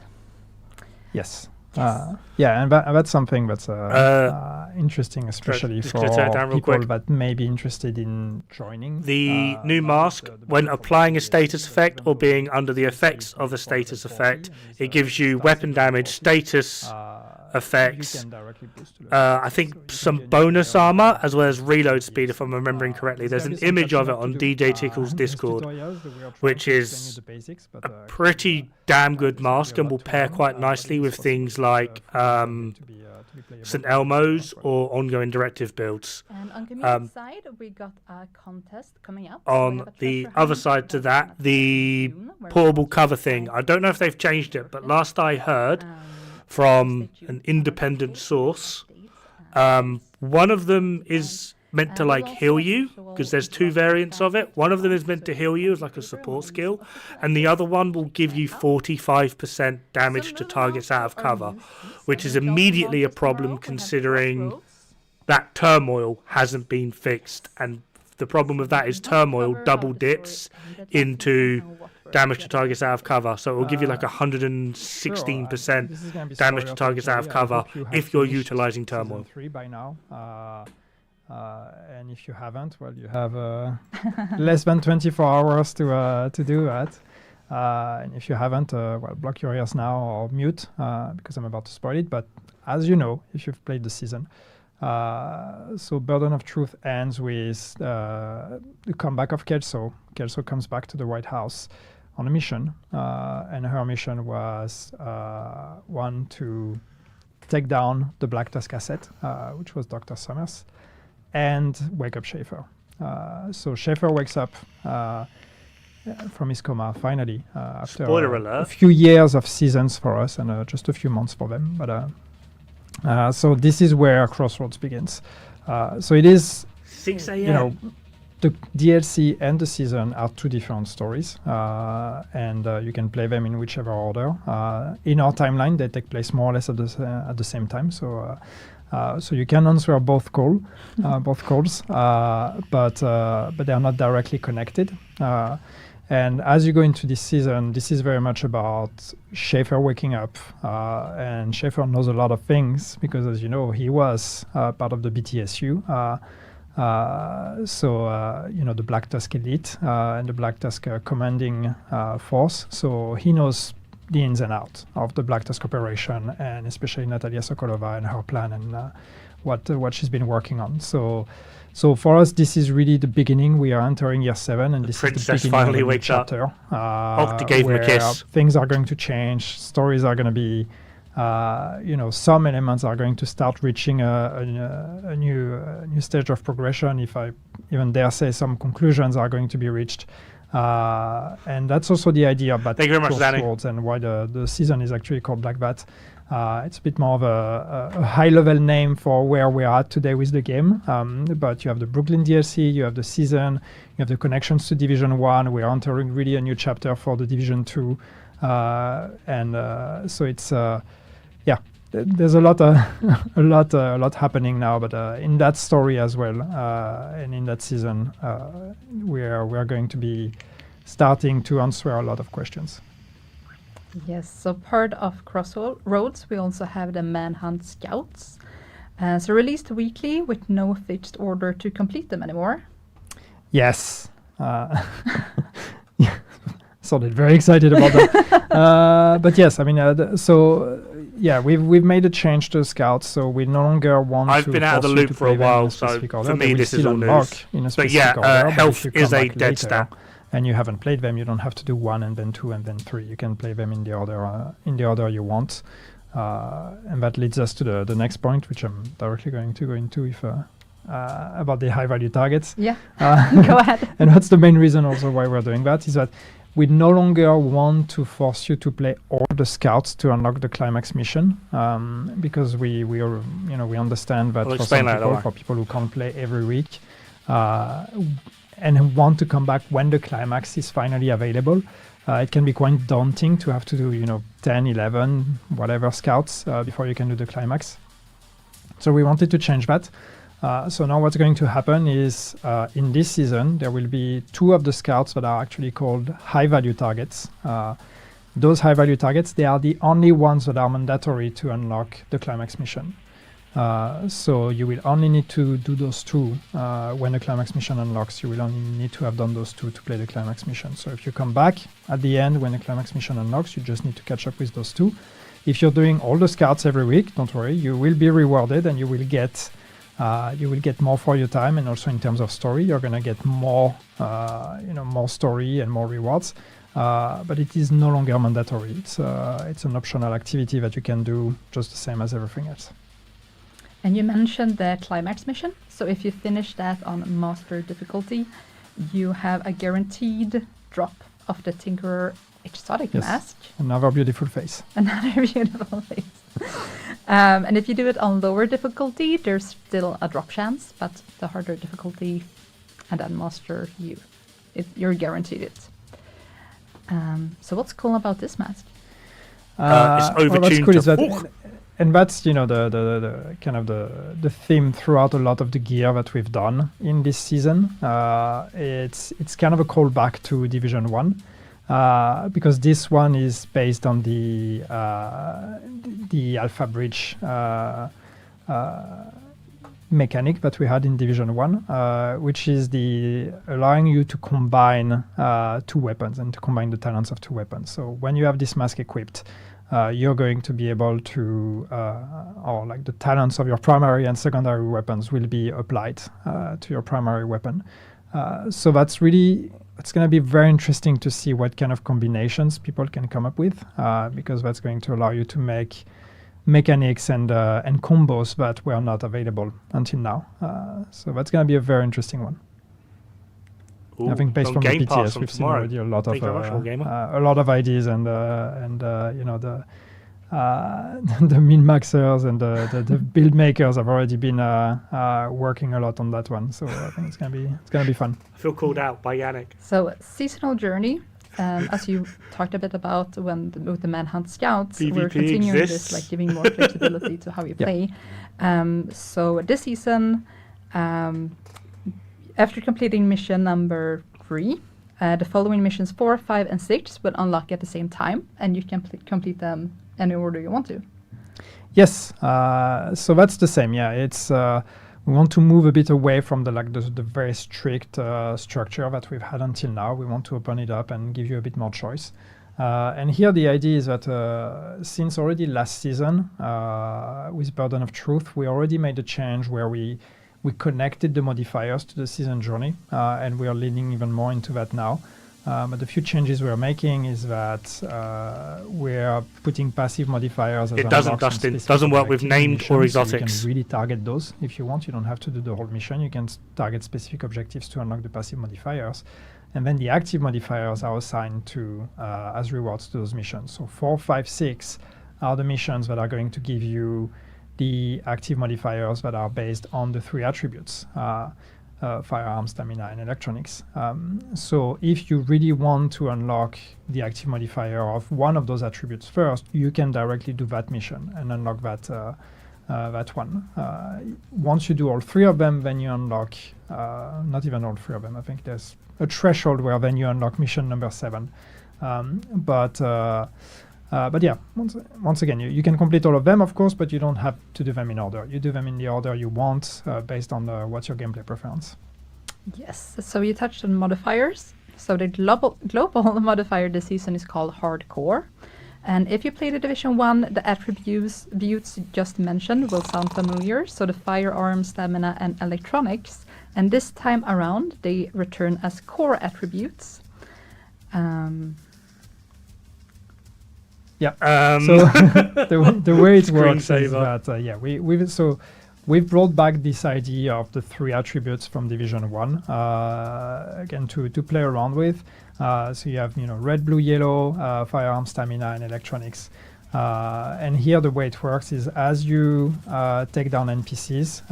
Yes. Yeah, and that's something that's interesting, especially
just
for
to tear it down real
people
quick.
that may be interested in joining.
The new mask, when applying a status effect or being under the effects of a status effect, it gives you weapon damage, status effects, I think some bonus armor, as well as reload speed, if I'm remembering correctly. There's an image of it on DJ Tickle's Discord, which is a pretty damn good mask and will pair quite nicely with things like St. Elmo's or ongoing directive builds.
And on community side, we got a contest coming up.
On the other side to that, the portable cover thing. I don't know if they've changed it, but last I heard from an independent source, one of them is meant to like heal you, because there's two variants of it. One of them is meant to heal you as like a support skill, and the other one will give you 45% damage to targets out of cover, which is immediately a problem considering that Turmoil hasn't been fixed, and the problem with that is Turmoil double dips into damage to targets out of cover, so it will give you like 116% damage to targets out of cover if you're utilizing Turmoil.
3 by now. And if you haven't, well, you have less than 24 hours to do that. And if you haven't, well, block your ears now or mute, because I'm about to spoil it. But as you know, if you've played the season, so Burden of Truth ends with the comeback of Kelso. Kelso comes back to the White House on a mission, and her mission was one to take down the Black Tusk asset, which was Dr. Summers, and wake up Schaefer. So Schaefer wakes up from his coma finally after
Spoiler alert.
a few years of seasons for us and just a few months for them. But so this is where Crossroads begins. So it is
6 a.m.
You know, the DLC and the season are two different stories, and you can play them in whichever order. In our timeline, they take place more or less at the same time. So you can answer both calls, but they are not directly connected. And as you go into this season, this is very much about Schaefer waking up, and Schaefer knows a lot of things because, as you know, he was part of the BTSU. The Black Tusk elite and the Black Tusk commanding force. So he knows the ins and outs of the Black Tusk operation, and especially Natalia Sokolova and her plan and what she's been working on. So for us, this is really the beginning. We are entering year 7, and this is the beginning
finally
of a new
wakes up.
chapter.
Octa gave him a kiss.
Things are going to change. Stories are going to be, some elements are going to start reaching a new stage of progression. If I even dare say, some conclusions are going to be reached. And that's also the idea about
Thank you very much, Danny.
Crossroads and why the season is actually called like that. It's a bit more of a high-level name for where we are at today with the game. But you have the Brooklyn DLC, you have the season, you have the connections to Division 1. We are entering really a new chapter for the Division 2. So it's, there's a lot happening now. But in that story as well, and in that season, we're going to be starting to answer a lot of questions.
Yes, so part of Crossroads, we also have the Manhunt Scouts. So released weekly with no fixed order to complete them anymore.
Yes. Sounded very excited about that. But yes, I mean, we've made a change to Scouts, so we no longer want
I've
to
been out of the loop for a while, so for me this is all news. But yeah, health is a dead stat.
and you haven't played them, you don't have to do 1 and then 2 and then 3. You can play them in the order you want. And that leads us to the next point, which I'm directly going to go into about the high value targets.
Yeah, go ahead.
And that's the main reason also why we're doing that, is that we no longer want to force you to play all the scouts to unlock the climax mission, because we understand that
We'll
for
explain
some
that,
people,
don't
for people who can't play every week, and who want to come back when the climax is finally available, it can be quite daunting to have to do 10, 11, whatever scouts before you can do the climax. So we wanted to change that. So now what's going to happen is in this season, there will be 2 of the scouts that are actually called high value targets. Those high value targets, they are the only ones that are mandatory to unlock the climax mission. So you will only need to do those 2 when the climax mission unlocks. You will only need to have done those 2 to play the climax mission. So if you come back at the end when the climax mission unlocks, you just need to catch up with those 2. If you're doing all the scouts every week, don't worry, you will be rewarded and you will get more for your time, and also in terms of story, you're gonna get more, more story and more rewards. But it is no longer mandatory. It's an optional activity that you can do just the same as everything else.
And you mentioned the climax mission. So if you finish that on master difficulty, you have a guaranteed drop of the Tinkerer exotic mask.
Another beautiful face.
Another beautiful face. And if you do it on lower difficulty, there's still a drop chance, but the harder difficulty and then master, you're guaranteed it. So what's cool about this mask?
It's overtuned
cool is
to
that, and that's the kind of the theme throughout a lot of the gear that we've done in this season. It's kind of a callback to Division 1. Because this one is based on the Alpha Bridge mechanic that we had in Division 1, which is allowing you to combine 2 weapons and to combine the talents of 2 weapons. So when you have this mask equipped, you're going to be able to, or like the talents of your primary and secondary weapons will be applied to your primary weapon. So that's really, it's going to be very interesting to see what kind of combinations people can come up with, because that's going to allow you to make mechanics and combos that were not available until now. So that's going to be a very interesting one.
Ooh,
I think based from the
Game Pass
BTS, we've seen
tomorrow.
already a lot
Thank you very much,
of a lot of ideas and the min-maxers and the build makers have already been working a lot on that one. So I think it's gonna be fun.
I feel called out by Yannick.
So seasonal journey, as you talked a bit about with the Manhunt Scouts, we're
PvP
continuing
exists.
this, like giving more flexibility to how you play. So this season, after completing mission number 3, the following missions 4, 5, and 6 will unlock at the same time, and you can complete them any order you want to.
Yes, so that's the same. Yeah, it's we want to move a bit away from the very strict structure that we've had until now. We want to open it up and give you a bit more choice. And here the idea is that since already last season with Burden of Truth, we already made a change where we connected the modifiers to the season journey, and we are leaning even more into that now. But the few changes we're making is that we're putting passive modifiers as
It doesn't, Dustin. Doesn't work with named or exotics.
So you can really target those if you want. You don't have to do the whole mission. You can target specific objectives to unlock the passive modifiers. And then the active modifiers are assigned to as rewards to those missions. So 4, 5, 6 are the missions that are going to give you the active modifiers that are based on the 3 attributes. Firearms, stamina, and electronics. So if you really want to unlock the active modifier of one of those attributes first, you can directly do that mission and unlock that one. Once you do all 3 of them, then you unlock, not even all 3 of them, I think there's a threshold where then you unlock mission number 7. But yeah, once again, you can complete all of them, of course, but you don't have to do them in order. You do them in the order you want, based on what's your gameplay preference.
Yes, so you touched on modifiers. So the global modifier this season is called Hardcore. And if you play the Division 1, the attributes just mentioned will sound familiar. So the firearms, stamina, and electronics. And this time around, they return as core attributes.
Yeah.
So
the way it works is
Screensaver.
that we've brought back this idea of the 3 attributes from Division 1 again to play around with. So you have red, blue, yellow, firearms, stamina, and electronics. And here the way it works is as you take down NPCs,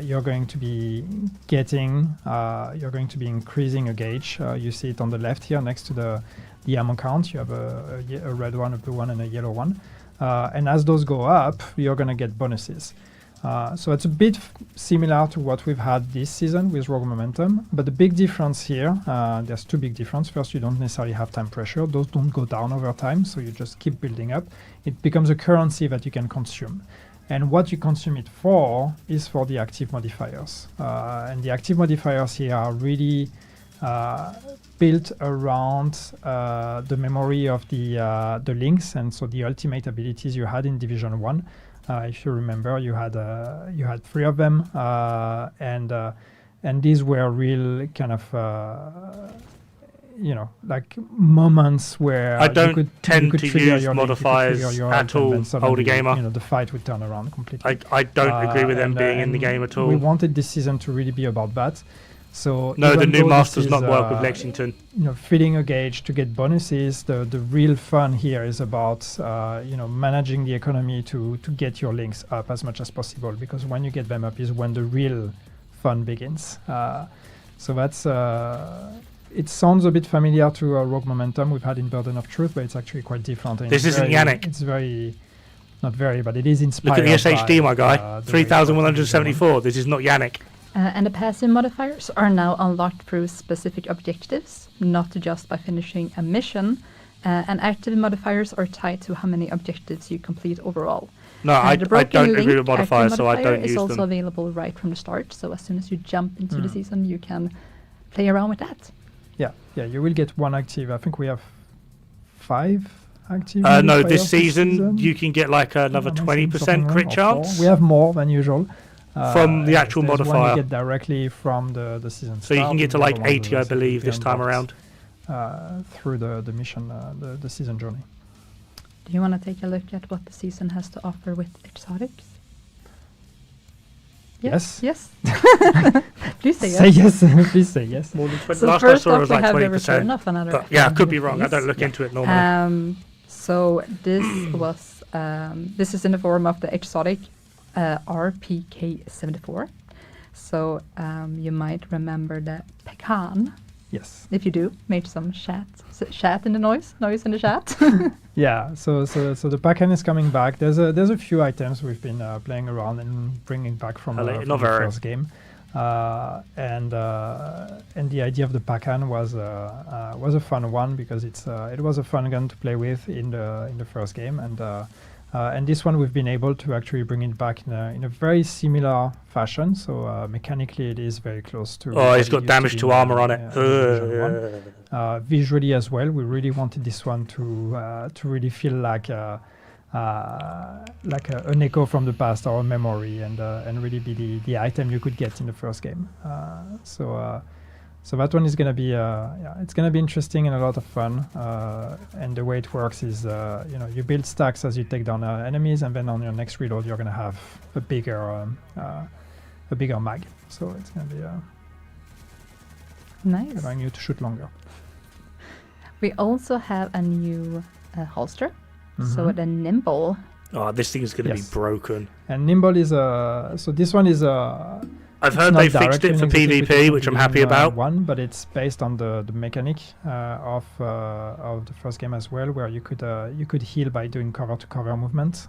you're going to be increasing a gauge. You see it on the left here next to the ammo count. You have a red one, a blue one, and a yellow one. And as those go up, you're going to get bonuses. So it's a bit similar to what we've had this season with Rogue Momentum, but the big difference here, there's 2 big differences. First, you don't necessarily have time pressure. Those don't go down over time, so you just keep building up. It becomes a currency that you can consume. And what you consume it for is for the active modifiers. And the active modifiers here are really built around the memory of the links, and so the ultimate abilities you had in Division 1. If you remember, you had 3 of them, and these were real kind of like moments where
I don't
you could
tend to
trigger
use
your link, you could
modifiers
trigger your
at
item,
all,
and suddenly,
older gamer.
the fight would turn around completely.
I don't agree with them
and,
being in the
and
game at all.
We wanted this season to really be about that. So
No, the
even
new
though
master
this
does not
is,
work with Lexington.
Filling a gauge to get bonuses, the real fun here is about managing the economy to get your links up as much as possible, because when you get them up is when the real fun begins. So that's it sounds a bit familiar to Rogue Momentum we've had in Burden of Truth, but it's actually quite different. And
This
it's
isn't
very-
Yannick.
It's very, not very, but it is inspired.
Look at the SHD,
by,
my guy.
the way it works in
3,174. This is not Yannick.
And the passive modifiers are now unlocked through specific objectives, not just by finishing a mission. And active modifiers are tied to how many objectives you complete overall.
No, I
the
don't
broken
agree
link
with modifiers,
active
so I
modifier
don't
is
use
also
them.
available right from the start. So as soon as you jump into the season, you can play around with that.
Yeah, you will get 1 active. I think we have 5 active.
No,
modifiers
this season you can get like another
Am I saying
20%
something
crit
wrong? Or 4?
chance.
We have more than usual.
From the
and
actual
there's one
modifier.
you get directly from the season.
So you can
start,
get to
and the
like
other ones
80, I
will
believe,
be
this time
unlocked,
around.
through the mission, the season journey.
Do you want to take a look at what the season has to offer with exotics?
Yes.
Yes. Please say
Say
yes.
yes. Please say yes.
More than 20.
So
Last I
first
saw it
off,
was
we
like
have the return
20%.
of another.
But yeah, I could be wrong. I
release.
don't look into it normally.
So this was this is in the form of the exotic RPK-74. So you might remember the pecan.
Yes.
If you do, make some chat in the noise in the chat.
Yeah. So the pack-in is coming back. There's a few items we've been playing around and bringing back from the first game. And the idea of the pack-in was a fun one because it was a fun gun to play with in the first game, and this one we've been able to actually bring it back in a very similar fashion. So mechanically it is very close to.
Oh, it's got damage to armor on it.
Visually as well, we really wanted this one to really feel like an echo from the past or a memory, and really be the item you could get in the first game. So that one is gonna be it's gonna be interesting and a lot of fun. And the way it works is you build stacks as you take down enemies, and then on your next reload you're gonna have a bigger mag. So it's gonna be
Nice.
allowing you to shoot longer.
We also have a new holster. So the Nimble.
Oh, this thing is going to
Yes.
be broken.
And Nimble is so this one is
I've heard they fixed it for PvP, which I'm happy about.
One, but it's based on the mechanic of the first game as well, where you could heal by doing cover to cover movement.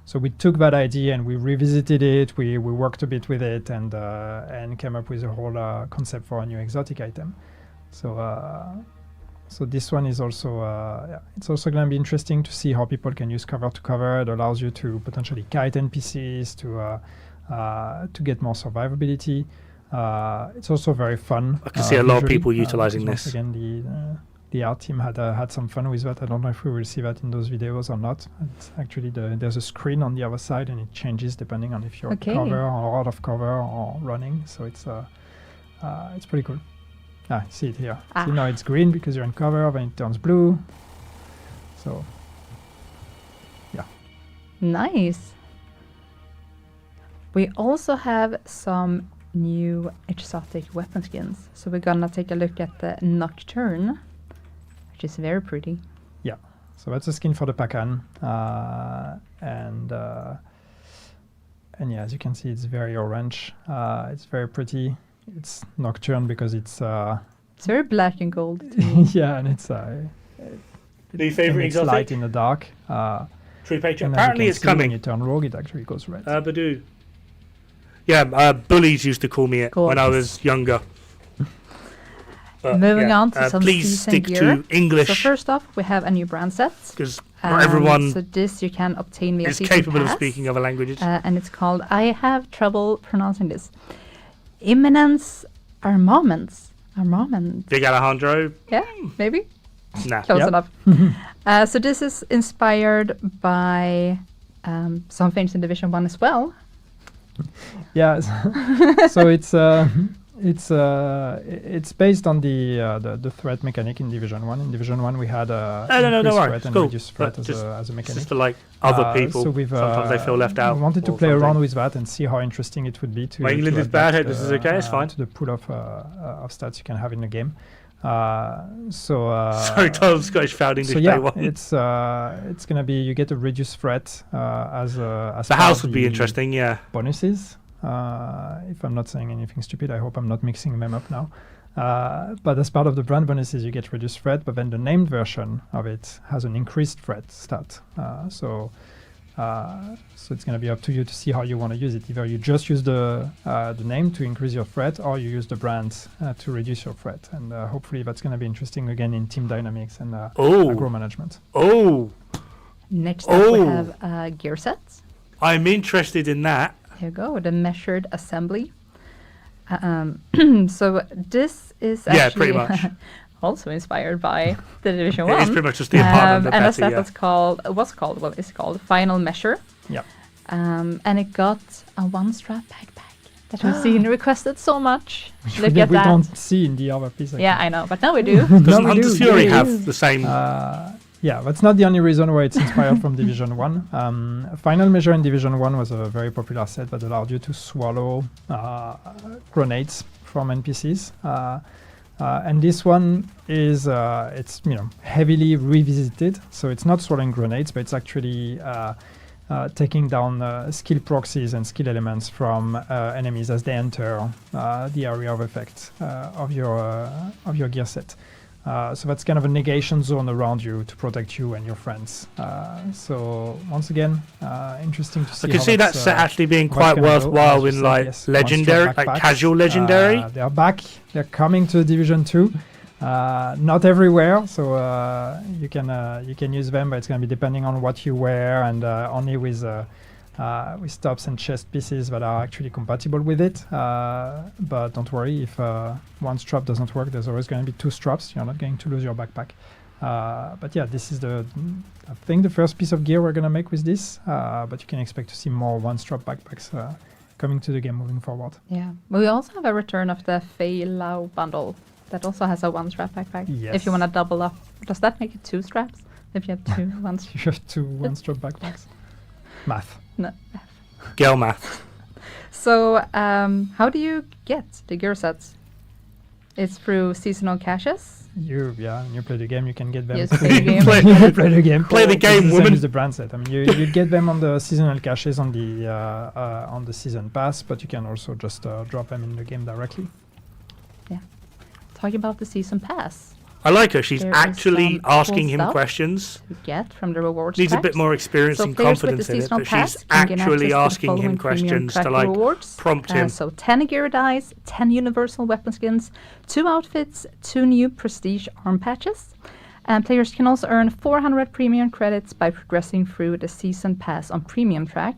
So we took that idea and we revisited it. We worked a bit with it and came up with a whole concept for a new exotic item. So this one is also it's also going to be interesting to see how people can use cover to cover. It allows you to potentially kite NPCs to get more survivability. It's also very fun.
I can see a lot of
visually,
people utilizing
because
this.
once again, the art team had some fun with that. I don't know if we will see that in those videos or not. It's actually there's a screen on the other side, and it changes depending on if you're
Okay.
cover or out of cover or running. So it's pretty cool. See it here.
Ah.
See, now it's green because you're in cover, then it turns blue. So,
Nice. We also have some new exotic weapon skins. So we're gonna take a look at the Nocturne, which is very pretty.
so that's a skin for the Pacan, and yeah, as you can see, it's very orange. It's very pretty. It's Nocturne because it's
It's very black and gold. to me.
yeah, and it's
New favourite
it's light
exotic?
in the dark.
True Patreon.
And as you
Apparently
can
it's
see, when
coming.
you turn rogue, it actually goes red.
Badoo. Yeah, bullies used to call me it when I was younger. But,
Moving on to some
please
season
stick
gear.
to English
So first off, we have a new brand set.
because not everyone
So this you can obtain via
is
season
capable of
pass.
speaking other languages.
And it's called, I have trouble pronouncing this, Imminence Armaments. Armament.
Big Alejandro,
Yeah, maybe?
nah.
Close
Yep.
enough. So this is inspired by some things in Division 1 as well.
Yeah, so it's based on the threat mechanic in Division 1. In Division 1 we had
No,
increased
worry.
threat
It's
and
cool.
reduced threat
But
as
just-
a
It's
mechanic.
just to like other people.
So we've,
Sometimes they feel left out.
We wanted to
or
play
something.
around with that and see how interesting it would be to.
My
to
England is
add
bad,
that
hope this is okay, it's fine.
To the pool of stats you can have in the game. So
Sorry, Tom, Scottish found English
so yeah,
day one.
it's gonna be, you get a reduced threat as
The
part
house
of
would be
the
interesting, yeah.
bonuses. If I'm not saying anything stupid, I hope I'm not mixing them up now. But as part of the brand bonuses, you get reduced threat, but then the named version of it has an increased threat stat. So it's going to be up to you to see how you want to use it. Either you just use the name to increase your threat, or you use the brand to reduce your threat. And hopefully that's going to be interesting again in team dynamics and aggro management.
Oh,
Next up we
Oh.
have gear sets.
I'm interested in that.
Here you go, the measured assembly. So this is
Yeah,
actually
pretty much.
also inspired by the Division
It
1.
is pretty much just the apartment, but
and a
better,
set
yeah.
that's it's called Final Measure.
Yeah.
And it got a one-strap backpack that we've seen requested so much. Look
we
at that.
don't see in the other piece.
Yeah, I know, but now we do.
Doesn't
we
Hunter's
do,
Fury
yeah,
have the same?
Yeah, that's not the only reason why it's inspired from Division 1. Final Measure in Division 1 was a very popular set that allowed you to swallow grenades from NPCs. And this one is it's heavily revisited, so it's not swallowing grenades, but it's actually taking down skill proxies and skill elements from enemies as they enter the area of effect of your gear set. So that's kind of a negation zone around you to protect you and your friends. So once again, interesting to see.
I can
how
see that
that's,
set actually being
what's
quite
gonna go.
worthwhile
As you
in
said,
like
yes,
legendary,
one-strap
like
backpacks.
casual legendary.
They are back. They're coming to Division 2. Not everywhere, so you can use them, but it's going to be depending on what you wear and only with tops and chest pieces that are actually compatible with it. But don't worry, if one strap doesn't work, there's always going to be two straps. You're not going to lose your backpack. But yeah, this is I think the first piece of gear we're going to make with this. But you can expect to see more one-strap backpacks coming to the game moving forward.
Yeah. We also have a return of the Fei Lao bundle that also has a one-strap backpack.
Yes.
If you want to double up. Does that make it two straps? If you have two ones?
You have two one-strap backpacks. Math.
No.
Girl math.
So, how do you get the gear sets? It's through seasonal caches.
You play the game, you can get them.
Yes, play the game.
You play the game.
Play the
It's
game,
same
woman.
as the brand set. I mean, you get them on the seasonal caches on the season pass, but you can also just drop them in the game directly.
Talking about the season pass
I like her. She's
There is
actually
some cool
asking him
stuff.
questions.
to get from the rewards
Needs a
tracks.
bit more experience
So
and
players with the
confidence in it,
seasonal
but
pass
she's
can gain access
actually
to the
asking him
following premium
questions to
track
like
rewards.
prompt him.
So 10 gear dice, 10 universal weapon skins, 2 outfits, 2 new prestige arm patches. And players can also earn 400 premium credits by progressing through the season pass on premium track.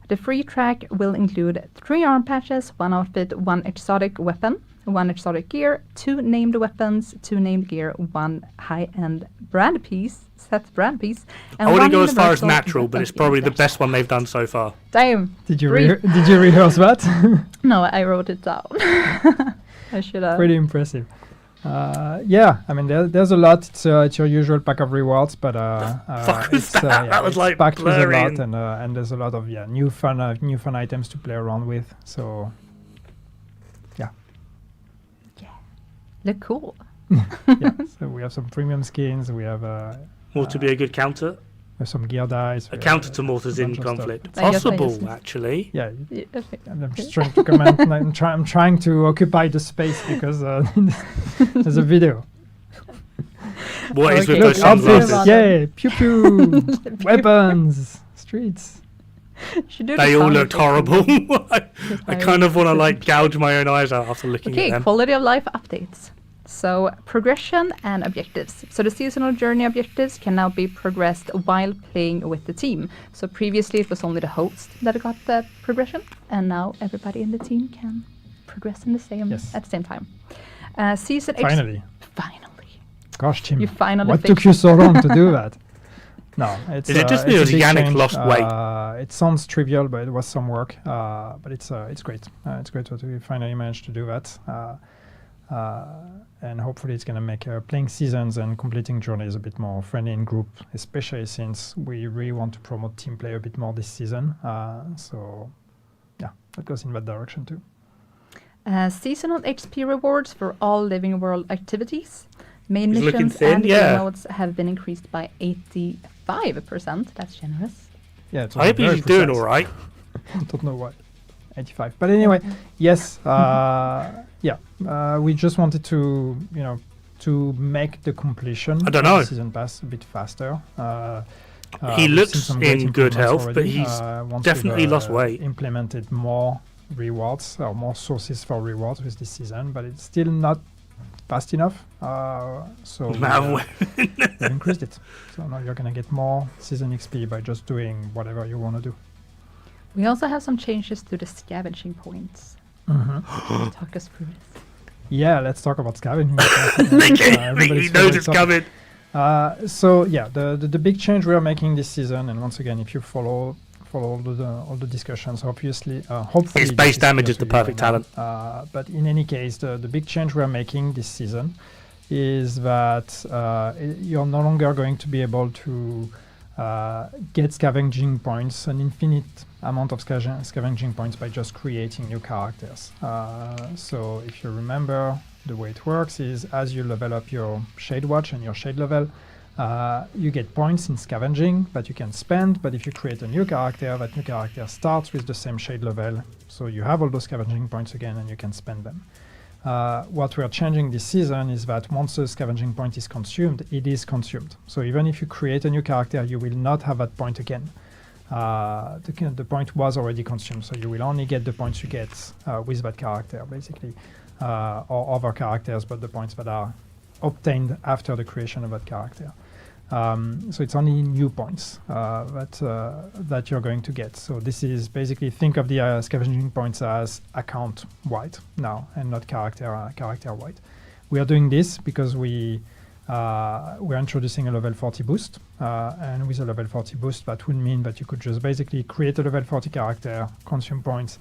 The free track will include 3 arm patches, 1 outfit, 1 exotic weapon, 1 exotic gear, 2 named weapons, 2 named gear, 1 high-end brand piece, and
I wouldn't
1
go as far as
universal
natural, but
weapon
it's probably the
skin.
best one they've done so far.
Damn.
Did you
Three.
did you rehearse that?
No, I wrote it down. I should have.
Pretty impressive. Yeah, I mean, there's a lot. It's your usual pack of rewards, but
Fuck was
it's,
that?
yeah,
That was
it's
like
packed with a
blurry
lot, and there's a lot of new fun items to play around with. So
Look cool.
yeah, so we have some premium skins. We have
More to be a good counter.
some gear dice.
A
we
counter
have
to Mortar's
a
in
bunch of stuff.
conflict.
I guess,
Possible, actually.
Yeah,
Yeah, okay.
and I'm just trying to comment. I'm trying to occupy the space because there's a video.
What is with
Okay.
those
Look,
sunglasses?
obvious.
Yeah, pew pew, weapons, streets.
Should do
They
the
all
sound
looked
effect
horrible.
again.
I kind of want to like gouge my own eyes out after looking
Okay,
at them.
quality of life updates. So progression and objectives. So the seasonal journey objectives can now be progressed while playing with the team. So previously it was only the host that got the progression, and now everybody in the team can progress in the same
Yes.
at the same time. Season
Finally,
finally.
gosh, Tim,
You finally
what
fixed
took you so long to do that? No, it's
Is it just
it's
me
a
or has
big
Yannick
change.
lost weight?
It sounds trivial, but it was some work. But it's great. It's great that we finally managed to do that. And hopefully it's going to make playing seasons and completing journeys a bit more friendly in group, especially since we really want to promote team play a bit more this season. So yeah, that goes in that direction too.
Seasonal HP rewards for all Living World activities. Main
He's looking
missions
thin,
and
yeah.
modes have been increased by 85%. That's generous.
Yeah, it's
I hope
very
he's doing
precise.
all right.
Don't know why. 85. But anyway, yes, we just wanted to, to make the completion
I don't
of
know.
the season pass a bit faster.
He
we've
looks
seen some great
in good
improvements
health, but
already,
he's
once we've,
definitely lost weight.
Implemented more rewards or more sources for rewards with this season, but it's still not fast enough. So
Man,
we increased it. So now you're gonna get more season XP by just doing whatever you want to do.
We also have some changes to the scavenging points.
Mm-hmm.
Talk us through this.
Yeah, let's talk about scavenging.
he knows it's coming.
So yeah, the big change we are making this season, and once again, if you follow all the discussions, obviously, hopefully,
His
this
base
is
damage
clear
is
to
the
you
perfect
by now.
talent.
But in any case, the big change we are making this season is that you're no longer going to be able to get scavenging points, an infinite amount of scavenging points by just creating new characters. So if you remember, the way it works is as you level up your Shade Watch and your Shade level, you get points in scavenging that you can spend, but if you create a new character, that new character starts with the same Shade level, so you have all those scavenging points again and you can spend them. What we're changing this season is that once a scavenging point is consumed, it is consumed. So even if you create a new character, you will not have that point again. The point was already consumed, so you will only get the points you get with that character, basically, or other characters, but the points that are obtained after the creation of that character. So it's only new points that you're going to get. So this is basically, think of the scavenging points as account wide now and not character wide. We are doing this because we're introducing a level 40 boost, and with a level 40 boost, that would mean that you could just basically create a level 40 character, consume points,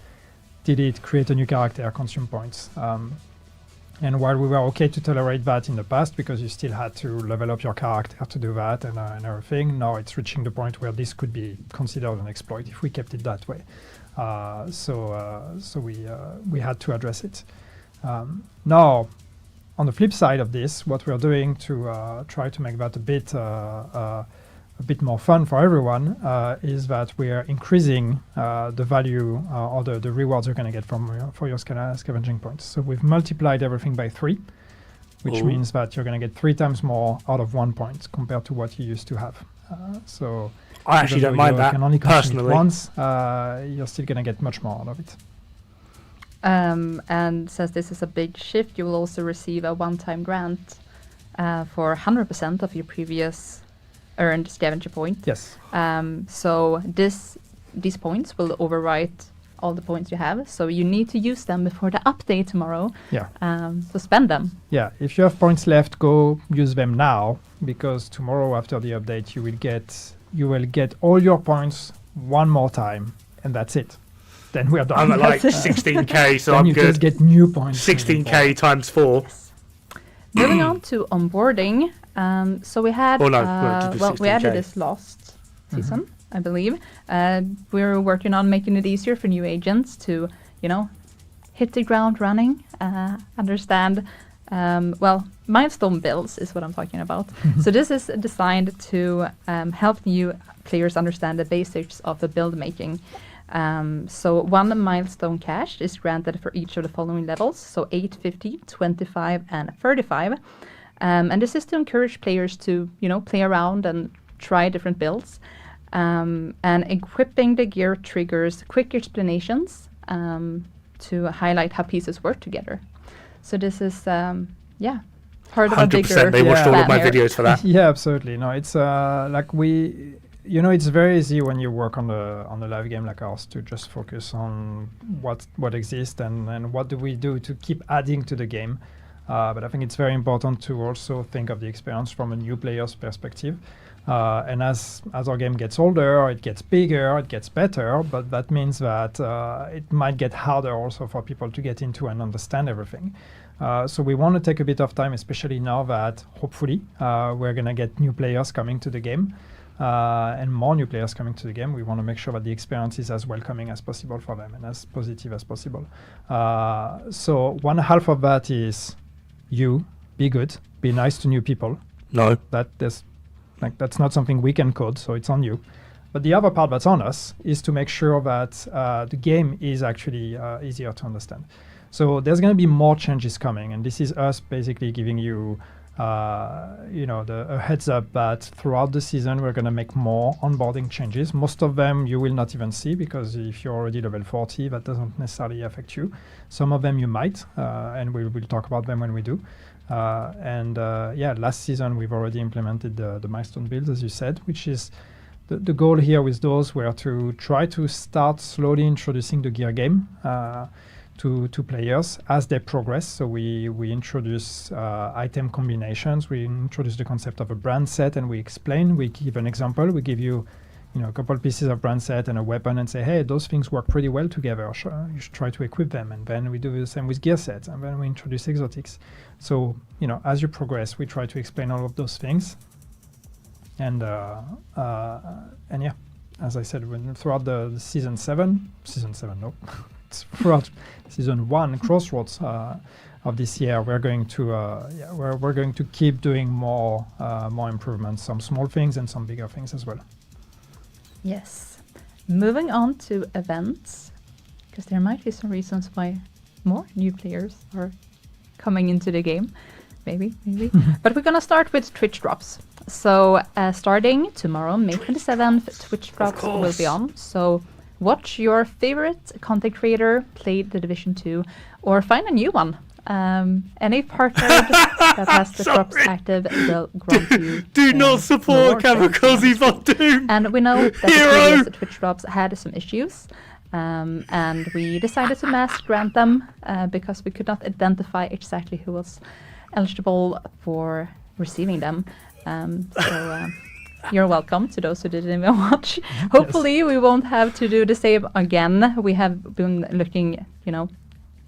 delete, create a new character, consume points. And while we were okay to tolerate that in the past, because you still had to level up your character to do that and everything, now it's reaching the point where this could be considered an exploit if we kept it that way. So we had to address it. Now, on the flip side of this, what we're doing to try to make that a bit more fun for everyone is that we are increasing the value or the rewards you're going to get for your scavenging points. So we've multiplied everything by 3, which means that you're going to get 3 times more out of 1 point compared to what you used to have. So
I actually
even
don't
though
mind
you
that
can only consume it
personally.
once, you're still going to get much more out of it.
And since this is a big shift, you will also receive a one-time grant for 100% of your previous earned scavenger point.
Yes.
So these points will overwrite all the points you have. So you need to use them before the update tomorrow.
Yeah.
So spend them.
Yeah, if you have points left, go use them now, because tomorrow after the update you will get all your points one more time, and that's it. Then we are done.
I'm at like 16k, so
then
I'm
you
good.
just get new points.
16k times 4.
Moving on to onboarding. So we had,
Oh, no, we're to do
we added
16K.
this last season, I believe. We're working on making it easier for new agents to, hit the ground running, understand, milestone builds is what I'm talking about. So this is designed to help new players understand the basics of the build making. So 1 milestone cash is granted for each of the following levels, so 8, 50, 25, and 35. And this is to encourage players to, play around and try different builds. And equipping the gear triggers quick explanations to highlight how pieces work together. So this is, part of a bigger
100%. They watched all of my
plan here.
videos for that.
Yeah, absolutely. No, it's it's very easy when you work on a live game like ours to just focus on what exists and what do we do to keep adding to the game. But I think it's very important to also think of the experience from a new player's perspective. And as our game gets older, it gets bigger, it gets better, but that means that it might get harder also for people to get into and understand everything. So we want to take a bit of time, especially now that hopefully we're going to get new players coming to the game and more new players coming to the game. We want to make sure that the experience is as welcoming as possible for them and as positive as possible. So 1/2 of that is you, be good, be nice to new people.
No.
That's not something we can code, so it's on you. But the other part that's on us is to make sure that the game is actually easier to understand. So there's going to be more changes coming, and this is us basically giving you, a heads up that throughout the season we're going to make more onboarding changes. Most of them you will not even see because if you're already level 40, that doesn't necessarily affect you. Some of them you might, and we will talk about them when we do. Last season we've already implemented the milestone builds, as you said, which is the goal here with those were to try to start slowly introducing the gear game to players as they progress. So we introduce item combinations, we introduce the concept of a brand set, and we give an example, we give you a couple pieces of brand set and a weapon and say, hey, those things work pretty well together. You should try to equip them. And then we do the same with gear sets, and then we introduce exotics. So, as you progress, we try to explain all of those things. And as I said, throughout the season 7, it's throughout season 1, Crossroads of this year, we're going to keep doing more improvements, some small things and some bigger things as well.
Yes. Moving on to events, because there might be some reasons why more new players are coming into the game. Maybe. But we're going to start with Twitch drops. So starting tomorrow, May 27th, Twitch drops will be on. So watch your favorite content creator play The Division 2 or find a new one. Any partner that has the drops active will grant you.
Do not support
Kamikaze
Kamikaze Von Doom.
And we know that the previous Twitch drops had some issues. And we decided to mass grant them because we could not identify exactly who was eligible for receiving them. So you're welcome to those who didn't even watch. Hopefully we won't have to do the same again. We have been looking,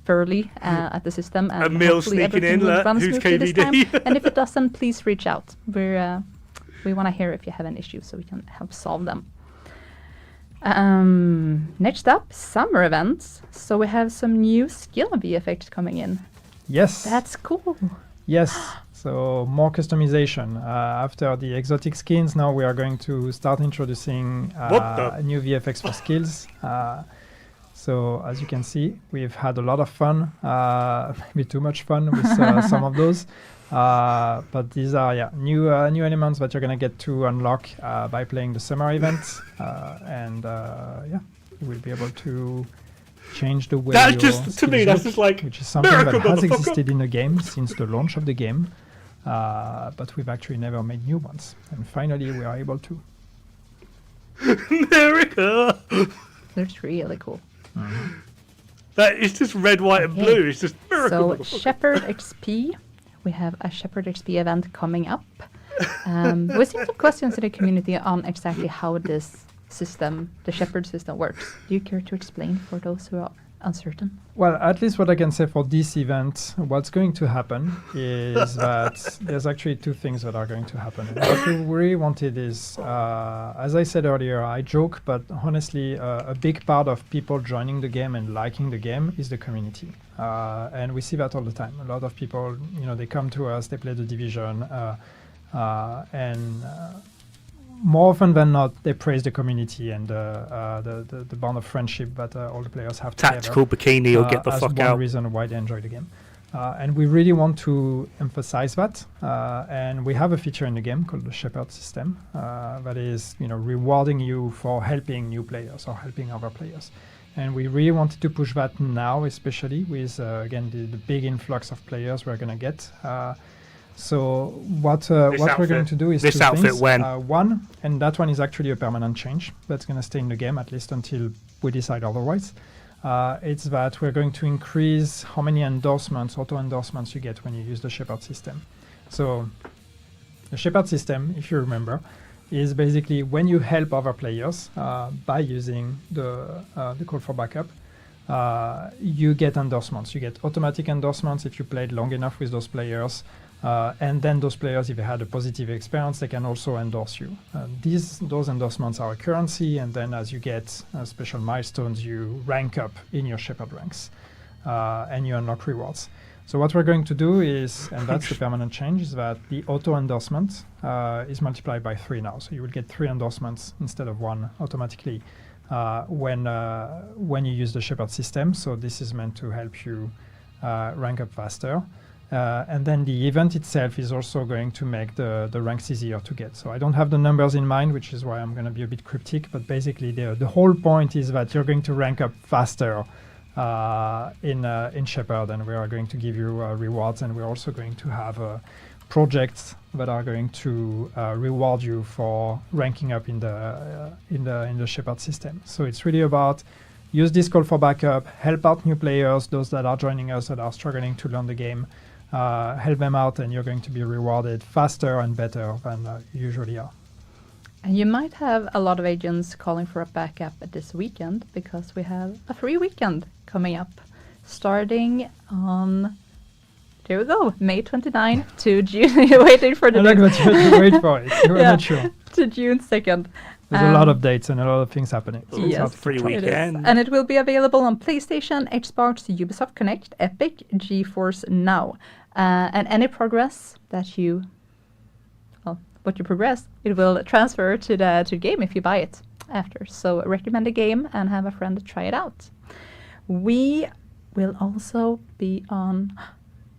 thoroughly at the system, and
Emil
hopefully
sneaking
everything
in,
will run
who's
smoothly this time.
KVD?
And if it doesn't, please reach out. We want to hear if you have an issue so we can help solve them. Next up, summer events. So we have some new skill VFX coming in.
Yes.
That's cool.
Yes. So more customization. After the exotic skins, now we are going to start introducing new VFX for skills. So as you can see, we've had a lot of fun, maybe too much fun with some of those. But these are new elements that you're going to get to unlock by playing the summer event. You will be able to change the way
That's
your
just, to
skills
me, that's
look,
just like,
which is something
miracle,
that has
motherfucker.
existed in the game since the launch of the game. But we've actually never made new ones. And finally, we are able to.
America.
That's really cool.
That is just red, white, and
Okay.
blue. It's just miracle.
So
motherfucker.
Shepherd XP, we have a Shepherd XP event coming up. We see some questions in the community on exactly how this system, the Shepherd system, works. Do you care to explain for those who uncertain?
Well, at least what I can say for this event, what's going to happen is that there's actually two things that are going to happen. And what we really wanted is, as I said earlier, I joke, but honestly, a big part of people joining the game and liking the game is the community. And we see that all the time. A lot of people, they come to us, they play the Division, and more often than not, they praise the community and the bond of friendship that all the players have
Tactical
together.
bikini or get the
as
fuck
one
out.
reason why they enjoy the game. And we really want to emphasize that. And we have a feature in the game called the Shepherd system that is, rewarding you for helping new players or helping other players. And we really wanted to push that now, especially with, again, the big influx of players we're going to get. So what we're going to do is
this
two
outfit
things.
when?
One, and that one is actually a permanent change that's going to stay in the game at least until we decide otherwise. It's that we're going to increase how many endorsements, auto endorsements you get when you use the Shepherd system. So the Shepherd system, if you remember, is basically when you help other players by using the call for backup, you get endorsements. You get automatic endorsements if you played long enough with those players. And then those players, if they had a positive experience, they can also endorse you. Those endorsements are a currency, and then as you get special milestones, you rank up in your Shepherd ranks, and you unlock rewards. So what we're going to do is, and that's the permanent change, is that the auto endorsement is multiplied by 3 now. So you will get 3 endorsements instead of 1 automatically when you use the Shepherd system. So this is meant to help you rank up faster. And then the event itself is also going to make the ranks easier to get. So I don't have the numbers in mind, which is why I'm going to be a bit cryptic. But basically, the whole point is that you're going to rank up faster in Shepherd, and we are going to give you rewards, and we're also going to have projects that are going to reward you for ranking up in the Shepherd system. So it's really about use this call for backup, help out new players, those that are joining us that are struggling to learn the game. Help them out, and you're going to be rewarded faster and better than you usually are.
And you might have a lot of agents calling for a backup this weekend because we have a free weekend coming up, starting on, there we go, May 29 to June. You're waiting for the
I like that you had to wait for it. You were not sure.
to June 2nd.
There's a lot of dates and a lot of things happening. So it's
Yes,
hard to
free
keep track.
It is.
weekend.
And it will be available on PlayStation, Xbox, Ubisoft Connect, Epic, GeForce Now. And any progress that you progress, it will transfer to the game if you buy it after. So recommend the game and have a friend try it out. We will also be on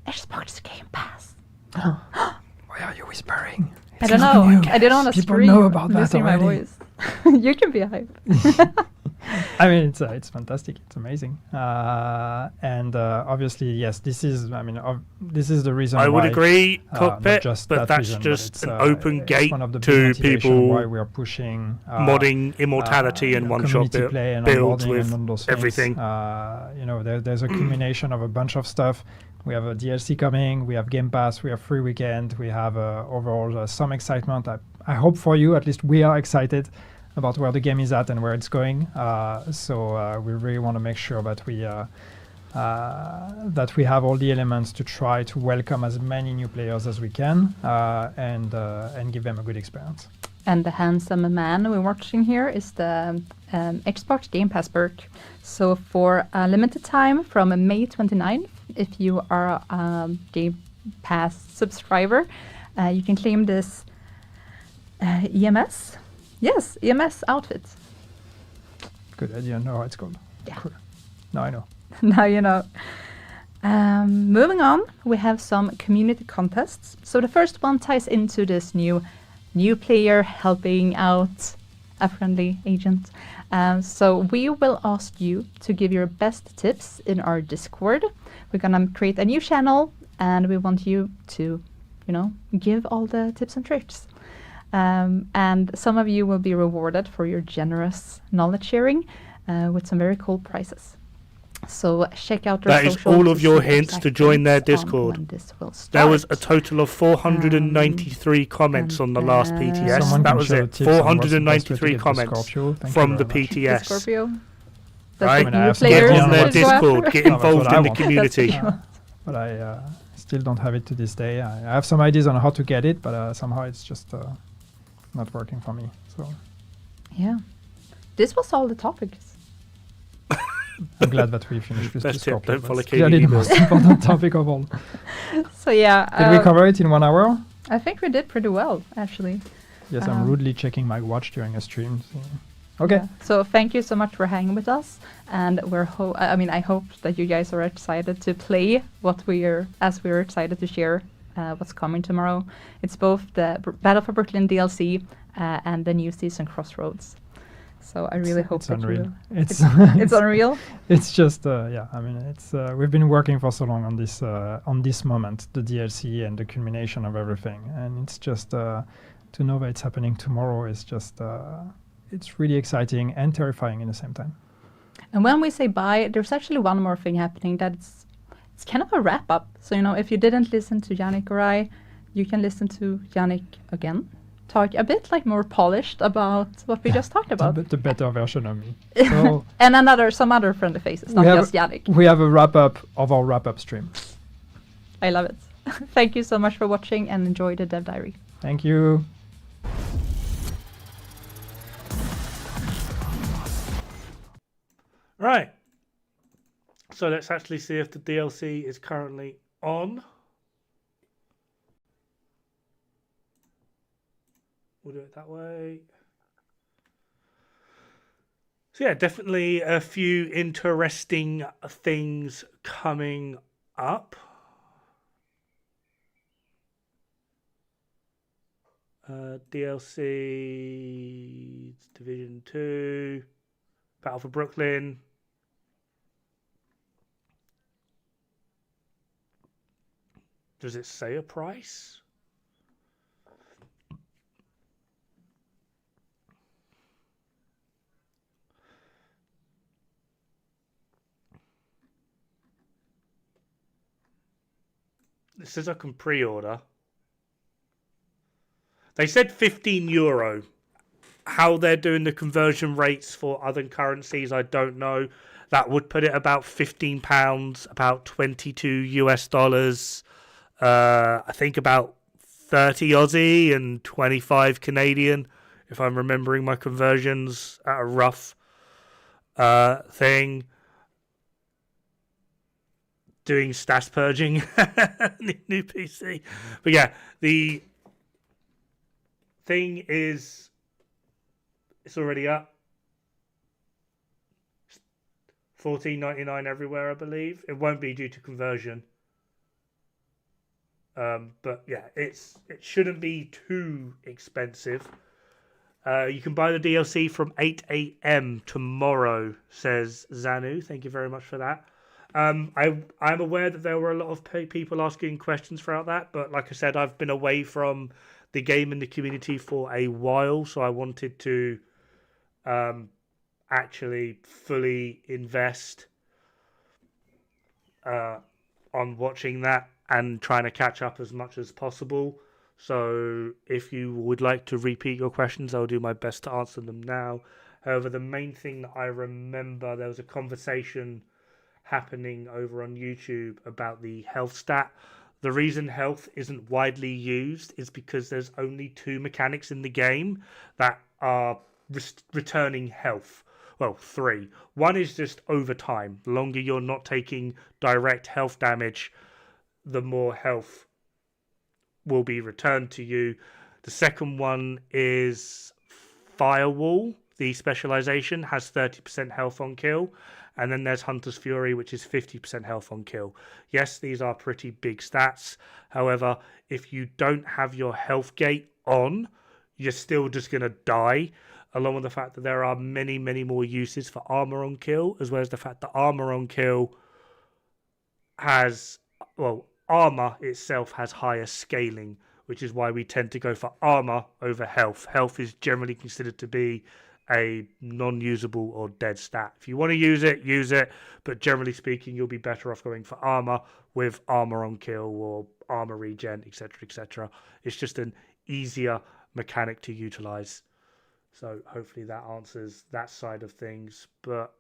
Xbox Game Pass.
Why are you whispering?
I don't know. I didn't want to
People
scream
know about that
losing my
already.
voice. You can be hype.
I mean, it's fantastic. It's amazing. And obviously, yes, this is the reason
I would
why,
agree,
not
Cockpit,
just
but
that
that's
reason,
just
it's,
an open
it's
gate
one of the big
to
motivation
people
why we are pushing
modding Immortality and one-shot
community play and
builds
onboarding
with
and all those things.
everything.
There's a combination of a bunch of stuff. We have a DLC coming, we have Game Pass, we have free weekend, we have overall some excitement. I hope for you, at least we are excited about where the game is at and where it's going. So we really want to make sure that we have all the elements to try to welcome as many new players as we can and give them a good experience.
And the handsome man we're watching here is the Xbox Game Pass perk. So for a limited time from May 29th, if you are a Game Pass subscriber, you can claim this EMS. Yes, EMS outfit.
Good idea. Know how it's called.
Yeah.
Cool. Now I know.
Now you know. Moving on, we have some community contests. So the first one ties into this new player helping out a friendly agent. So we will ask you to give your best tips in our Discord. We're gonna create a new channel, and we want you to, give all the tips and tricks. And some of you will be rewarded for your generous knowledge sharing with some very cool prizes. So check out their
That is
socials
all
to
of your
see
hints
exact
to join their
dates on
Discord.
when this will start.
There was a total of 493 comments on the last
and,
PTS.
Someone
That
can
was
share
it.
tips on what's the best way to
493
get the
comments
Scorpio. Thank you
from
very
the
much.
The
PTS.
Scorpio. That's
Right.
what
I
new
have some
Get
players
idea
on their
what-
should go
Discord.
after.
Get
No, that's what
involved
I
in the
want.
community.
But I still don't have it to this day. I have some ideas on how to get it, but somehow it's just not working for me. So
Yeah. This was all the topics.
I'm glad that we finished with
Best
Discord.
tip, don't
That's
follow
clearly
KDB
the most
builds.
important topic of all.
So yeah.
Did we cover it in 1 hour?
I think we did pretty well, actually.
Yes, I'm rudely checking my watch during a stream. So. Okay.
Yeah. So thank you so much for hanging with us, and I hope that you guys are excited to play as we're excited to share what's coming tomorrow. It's both the Battle for Brooklyn DLC and the new season Crossroads. So I really hope
it's
that
unreal.
you.
It's
It's unreal.
It's just it's we've been working for so long on this moment, the DLC and the culmination of everything, and it's just to know that it's happening tomorrow is just it's really exciting and terrifying in the same time.
And when we say bye, there's actually one more thing happening it's kind of a wrap up. So if you didn't listen to Yannick or I, you can listen to Yannick again. Talk a bit more polished about what we just talked about.
The better version of me. So
And some other friendly faces, not just Yannick.
we have a wrap up of our wrap up stream.
I love it. Thank you so much for watching and enjoy the Dev Diary.
Thank you.
Right. So let's actually see if the DLC is currently on. We'll do it that way. So yeah, definitely a few interesting things coming up. DLC, Division 2, Battle for Brooklyn. Does it say a price? It says I can pre-order. They said €15. How they're doing the conversion rates for other currencies, I don't know. That would put it about £15, about 22 US dollars. I think about 30 Aussie and 25 Canadian, if I'm remembering my conversions at a rough thing. Doing stash purging, new PC. But yeah, the thing is, it's already up. $14.99 everywhere, I believe. It won't be due to conversion. But yeah, it shouldn't be too expensive. You can buy the DLC from 8 a.m. tomorrow, says Zanu. Thank you very much for that. I'm aware that there were a lot of people asking questions throughout that, but like I said, I've been away from the game and the community for a while, so I wanted to actually fully invest on watching that and trying to catch up as much as possible. So if you would like to repeat your questions, I'll do my best to answer them now. However, the main thing that I remember, there was a conversation happening over on YouTube about the health stat. The reason health isn't widely used is because there's only 2 mechanics in the game that are returning health. Well, 3. One is just over time. The longer you're not taking direct health damage, the more health will be returned to you. The second one is Firewall. The specialization has 30% health on kill. And then there's Hunter's Fury, which is 50% health on kill. Yes, these are pretty big stats. However, if you don't have your health gate on, you're still just going to die. Along with the fact that there are many, many more uses for armor on kill, as well as the fact that armor on kill has, armor itself has higher scaling, which is why we tend to go for armor over health. Health is generally considered to be a non-usable or dead stat. If you want to use it, but generally speaking, you'll be better off going for armor with armor on kill or armor regen, etc., etc. It's just an easier mechanic to utilize. So hopefully that answers that side of things. But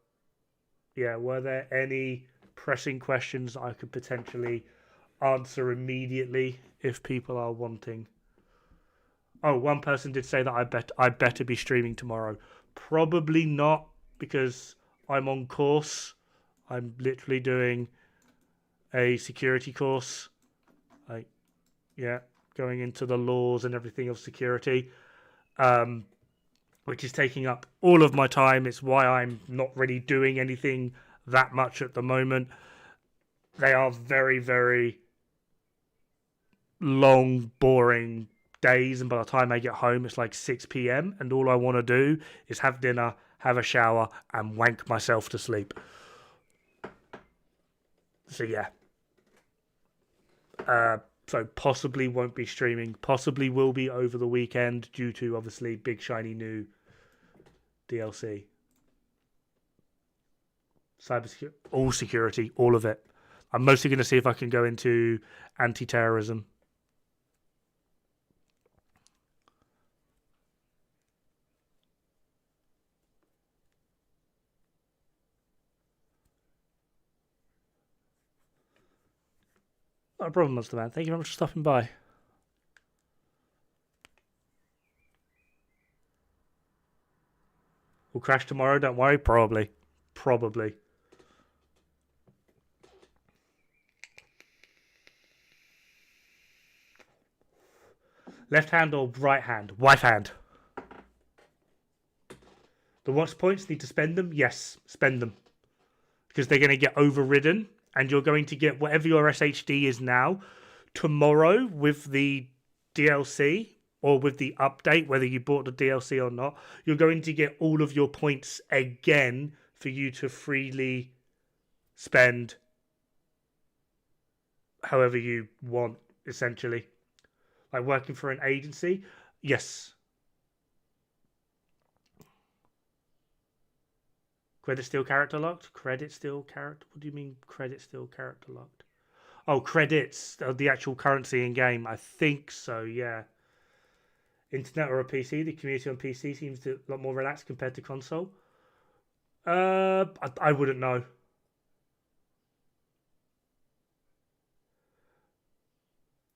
were there any pressing questions I could potentially answer immediately if people are wanting? Oh, one person did say that I better be streaming tomorrow. Probably not, because I'm on course. I'm literally doing a security course. Going into the laws and everything of security, which is taking up all of my time. It's why I'm not really doing anything that much at the moment. They are very, very long, boring days, and by the time I get home, it's like 6 p.m. and all I want to do is have dinner, have a shower, and wank myself to sleep. So yeah. So possibly won't be streaming. Possibly will be over the weekend due to obviously big shiny new DLC. Cybersecurity, all security, all of it. I'm mostly going to see if I can go into anti-terrorism. Not a problem, Monster Man. Thank you very much for stopping by. We'll crash tomorrow, don't worry. Probably. Left hand or right hand? Wife hand. The watch points, need to spend them? Yes, spend them. Because they're going to get overridden. And you're going to get whatever your SHD is now tomorrow with the DLC or with the update, whether you bought the DLC or not. You're going to get all of your points again for you to freely spend however you want, essentially. Like working for an agency. Yes. Credit still character locked? Credit still character? What do you mean credit still character locked? Oh, credits, the actual currency in game. I think so, yeah. Internet or a PC, the community on PC seems a lot more relaxed compared to console. I wouldn't know.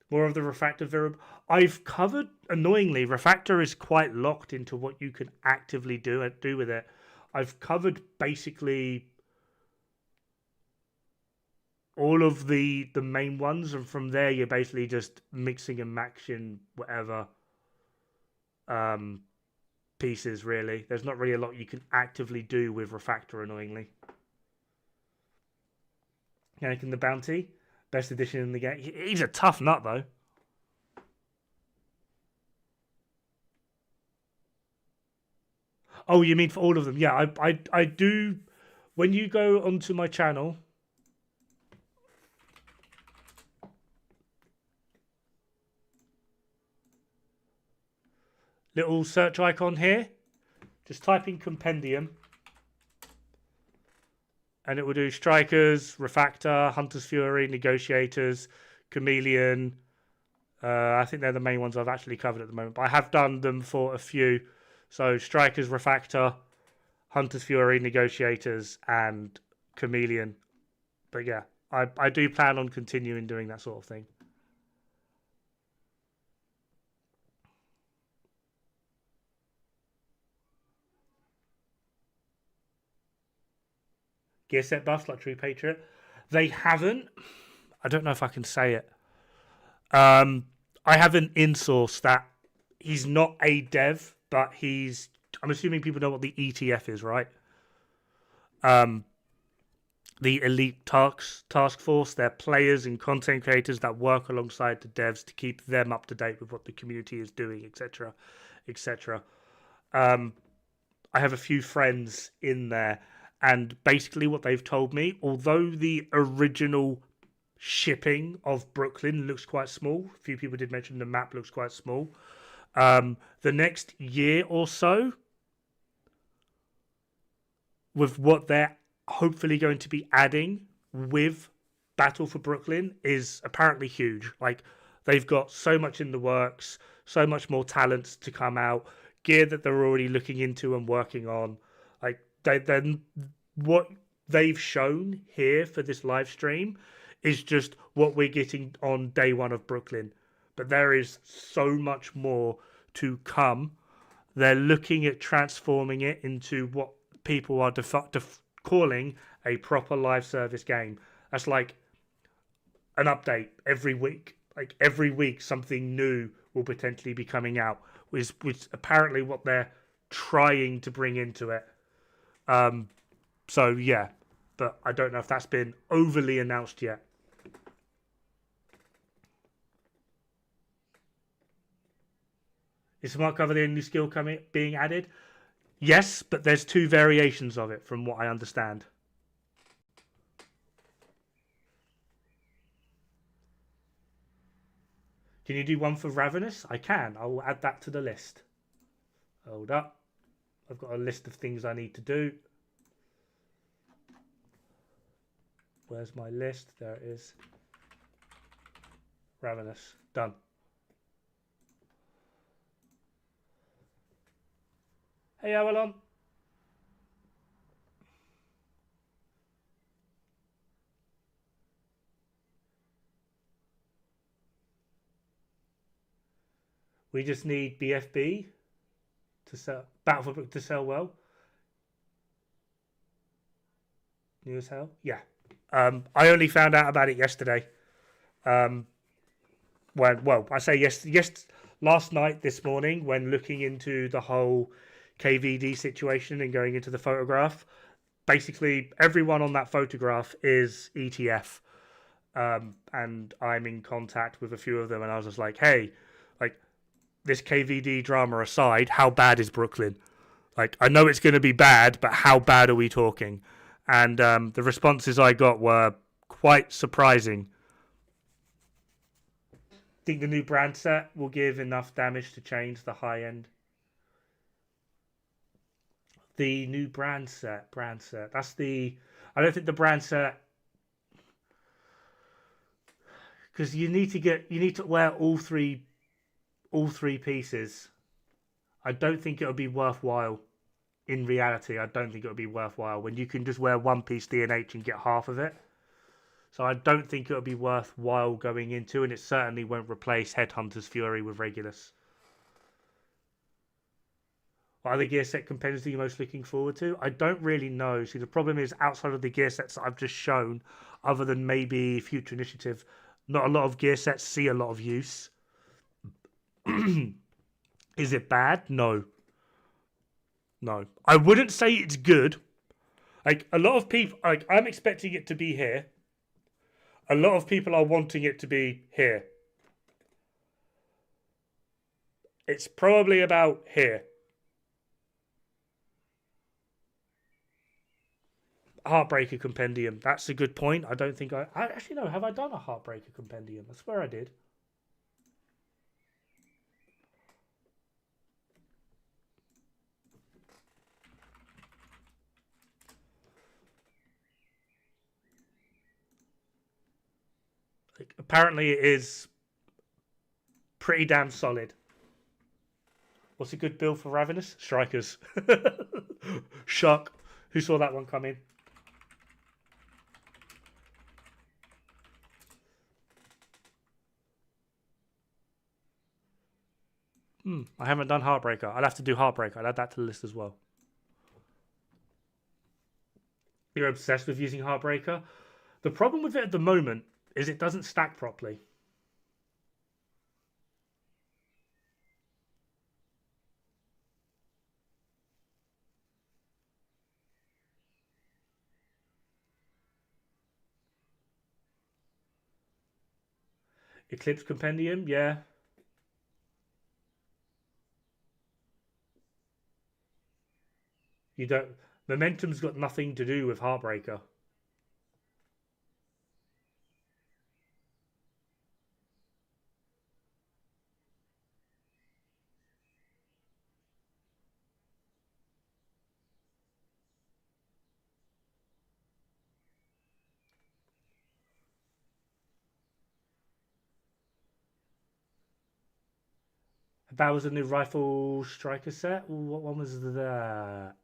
More of the refactor variable. I've covered, annoyingly, refactor is quite locked into what you can actively do with it. I've covered basically all of the main ones, and from there you're basically just mixing and matching whatever pieces, really. There's not really a lot you can actively do with refactor, annoyingly. Anakin the Bounty, best edition in the game. He's a tough nut, though. Oh, you mean for all of them? Yeah, I do. When you go onto my channel, little search icon here, just type in Compendium, and it will do Strikers, Refactor, Hunter's Fury, Negotiators, Chameleon. I think they're the main ones I've actually covered at the moment, but I have done them for a few. So Strikers, Refactor, Hunter's Fury, Negotiators, and Chameleon. But yeah, I do plan on continuing doing that sort of thing. Gear set buffs like True Patriot. They haven't. I don't know if I can say it. I have an in-source that he's not a dev, but he's... I'm assuming people know what the ETF is, right? The Elite Task Force. They're players and content creators that work alongside the devs to keep them up to date with what the community is doing, etc., etc. I have a few friends in there, and basically what they've told me, although the original shipping of Brooklyn looks quite small, a few people did mention the map looks quite small, the next year or so, with what they're hopefully going to be adding with Battle for Brooklyn, is apparently huge. Like, they've got so much in the works, so much more talent to come out, gear that they're already looking into and working on. Like, then what they've shown here for this live stream is just what we're getting on day one of Brooklyn. But there is so much more to come. They're looking at transforming it into what people are calling a proper live service game. That's like an update every week. Like every week, something new will potentially be coming out, which apparently what they're trying to bring into it. So yeah, but I don't know if that's been overly announced yet. Is smart cover the only skill being added? Yes, but there's 2 variations of it from what I understand. Can you do one for Ravenous? I can. I will add that to the list. Hold up. I've got a list of things I need to do. Where's my list? There it is. Ravenous. Done. Hey, Avalon. We just need BFB to sell, Battle for Book to sell well. New as hell? Yeah. I only found out about it yesterday. I say last night, this morning, when looking into the whole KVD situation and going into the photograph. Basically, everyone on that photograph is ETF. And I'm in contact with a few of them, and I was just like, hey, like, this KVD drama aside, how bad is Brooklyn? Like, I know it's going to be bad, but how bad are we talking? And the responses I got were quite surprising. Think the new brand set will give enough damage to change the high end? The new brand set. That's the... I don't think the brand set... Because you need to wear all three pieces. I don't think it'll be worthwhile. In reality, I don't think it'll be worthwhile when you can just wear one piece D&H and get half of it. So I don't think it'll be worthwhile going into, and it certainly won't replace Headhunter's Fury with Regulus. What other gear set companions are you most looking forward to? I don't really know. See, the problem is outside of the gear sets that I've just shown, other than maybe Future Initiative, not a lot of gear sets see a lot of use. Is it bad? No. I wouldn't say it's good. Like, a lot of people, like, I'm expecting it to be here. A lot of people are wanting it to be here. It's probably about here. Heartbreaker Compendium. That's a good point. I don't think I actually know. Have I done a Heartbreaker Compendium? I swear I did. Like, apparently it is pretty damn solid. What's a good build for Ravenous? Strikers. Shock. Who saw that one come in? I haven't done Heartbreaker. I'll have to do Heartbreaker. I'll add that to the list as well. You're obsessed with using Heartbreaker? The problem with it at the moment is it doesn't stack properly. Eclipse Compendium, yeah. You don't... Momentum's got nothing to do with Heartbreaker. That was a new rifle striker set. What one was that?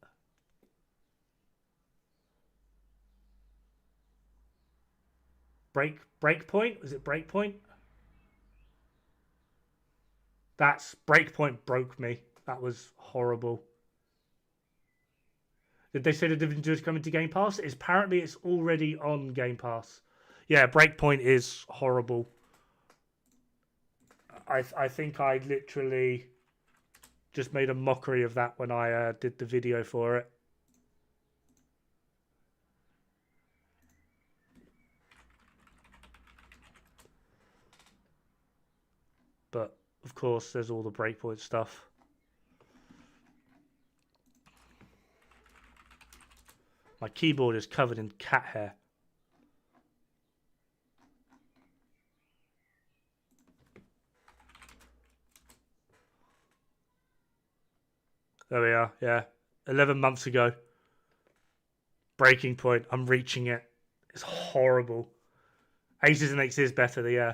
Breakpoint? Was it Breakpoint? That's Breakpoint broke me. That was horrible. Did they say the Division 2 is coming to Game Pass? Apparently it's already on Game Pass. Yeah, Breakpoint is horrible. I think I literally just made a mockery of that when I did the video for it. But, of course, there's all the Breakpoint stuff. My keyboard is covered in cat hair. There we are, yeah. 11 months ago. Breaking point. I'm reaching it. It's horrible. Aces and Eights is better, yeah.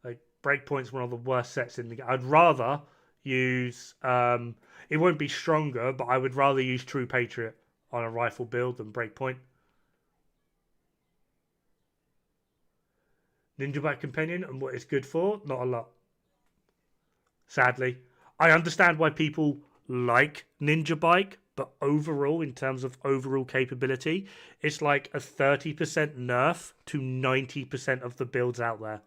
Like, Breakpoint's one of the worst sets in the game. I'd rather use... it won't be stronger, but I would rather use True Patriot on a rifle build than Breakpoint. Ninja Bike Companion and what it's good for? Not a lot. Sadly. I understand why people like Ninja Bike, but overall, in terms of overall capability, it's like a 30% nerf to 90% of the builds out there.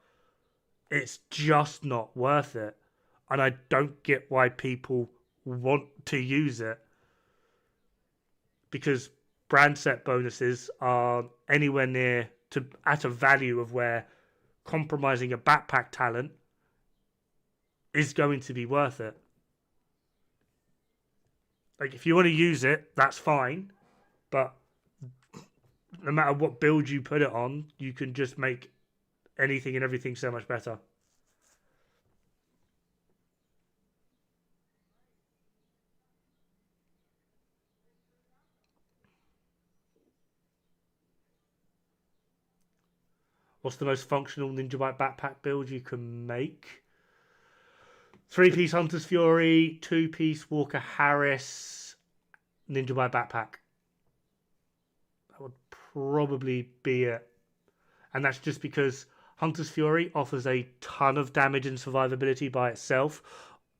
It's just not worth it. And I don't get why people want to use it. Because brand set bonuses are anywhere near to at a value of where compromising a backpack talent is going to be worth it. Like, if you want to use it, that's fine. But no matter what build you put it on, you can just make anything and everything so much better. What's the most functional Ninja Bike backpack build you can make? 3-piece Hunter's Fury, 2-piece Walker Harris, Ninja Bike backpack. That would probably be it. And that's just because Hunter's Fury offers a ton of damage and survivability by itself,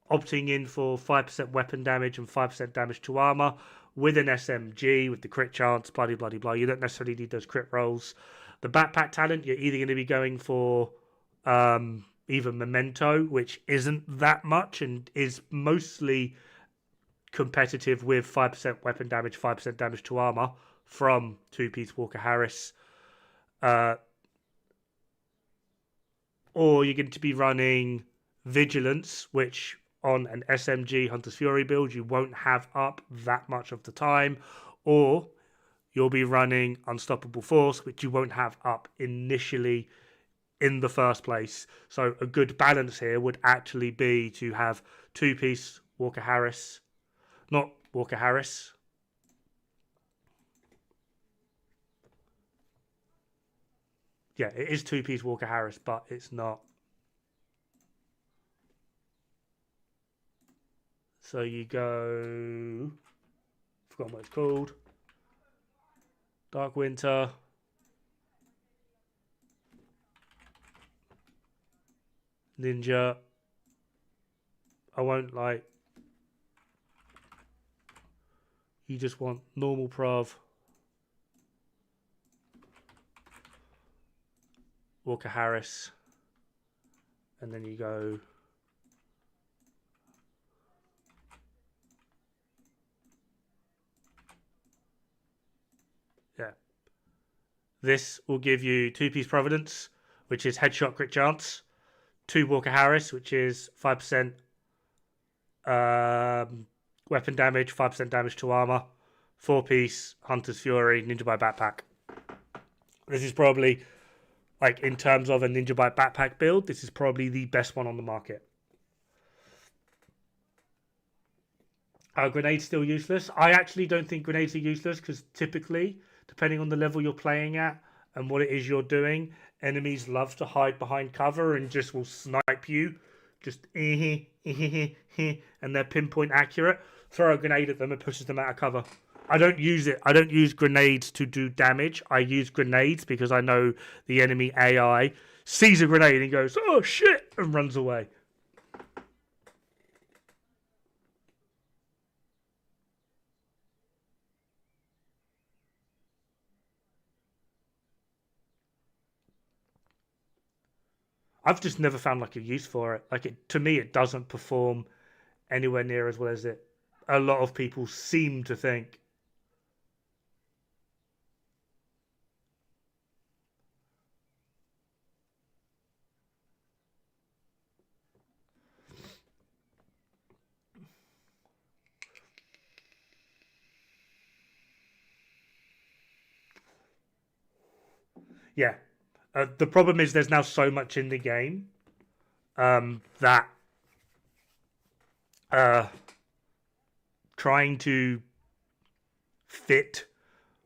opting in for 5% weapon damage and 5% damage to armor with an SMG, with the crit chance, bloody, bloody, blah. You don't necessarily need those crit rolls. The backpack talent, you're either going to be going for even Memento, which isn't that much and is mostly competitive with 5% weapon damage, 5% damage to armor from 2-piece Walker Harris. Or you're going to be running Vigilance, which on an SMG Hunter's Fury build you won't have up that much of the time. Or you'll be running Unstoppable Force, which you won't have up initially in the first place. So a good balance here would actually be to have 2-piece Walker Harris. Not Walker Harris. Yeah, it is 2-piece Walker Harris, but it's not. So you go... forgotten what it's called. Dark Winter. Ninja. I won't like. You just want normal prov. Walker Harris. And then you go. Yeah. This will give you 2-piece Providence, which is headshot crit chance. 2 Walker Harris, which is 5% weapon damage, 5% damage to armor. 4-piece Hunter's Fury, Ninja Bike backpack. This is probably, like, in terms of a Ninja Bike backpack build, this is probably the best one on the market. Are grenades still useless? I actually don't think grenades are useless because typically, depending on the level you're playing at and what it is you're doing, enemies love to hide behind cover and just will snipe you. Just and they're pinpoint accurate. Throw a grenade at them, it pushes them out of cover. I don't use it. I don't use grenades to do damage. I use grenades because I know the enemy AI sees a grenade and goes, "Oh shit," and runs away. I've just never found like a use for it. Like to me, it doesn't perform anywhere near as well as a lot of people seem to think. Yeah. The problem is there's now so much in the game that trying to fit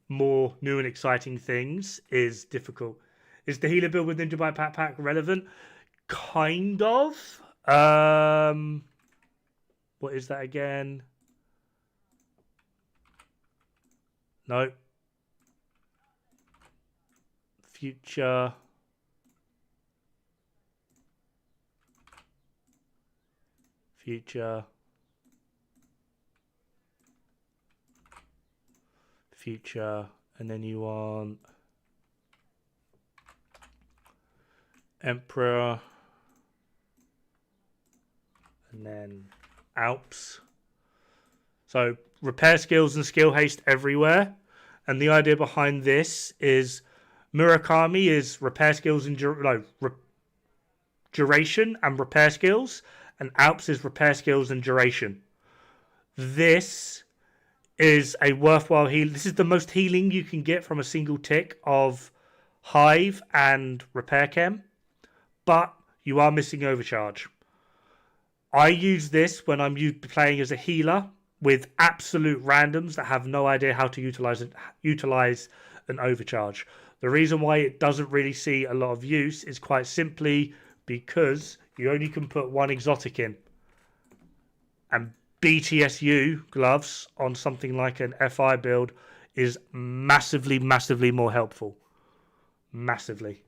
more new and exciting things is difficult. Is the healer build with Ninja Bite Backpack relevant? Kind of. What is that again? No. Future. Future. Future. And then you want Emperor. And then Alps. So repair skills and skill haste everywhere. And the idea behind this is Murakami is repair skills and duration and repair skills. And Alps is repair skills and duration. This is a worthwhile heal. This is the most healing you can get from a single tick of Hive and Repair Chem. But you are missing Overcharge. I use this when I'm playing as a healer with absolute randoms that have no idea how to utilize an overcharge. The reason why it doesn't really see a lot of use is quite simply because you only can put one exotic in. And BTSU gloves on something like an FI build is massively, massively more helpful. Massively.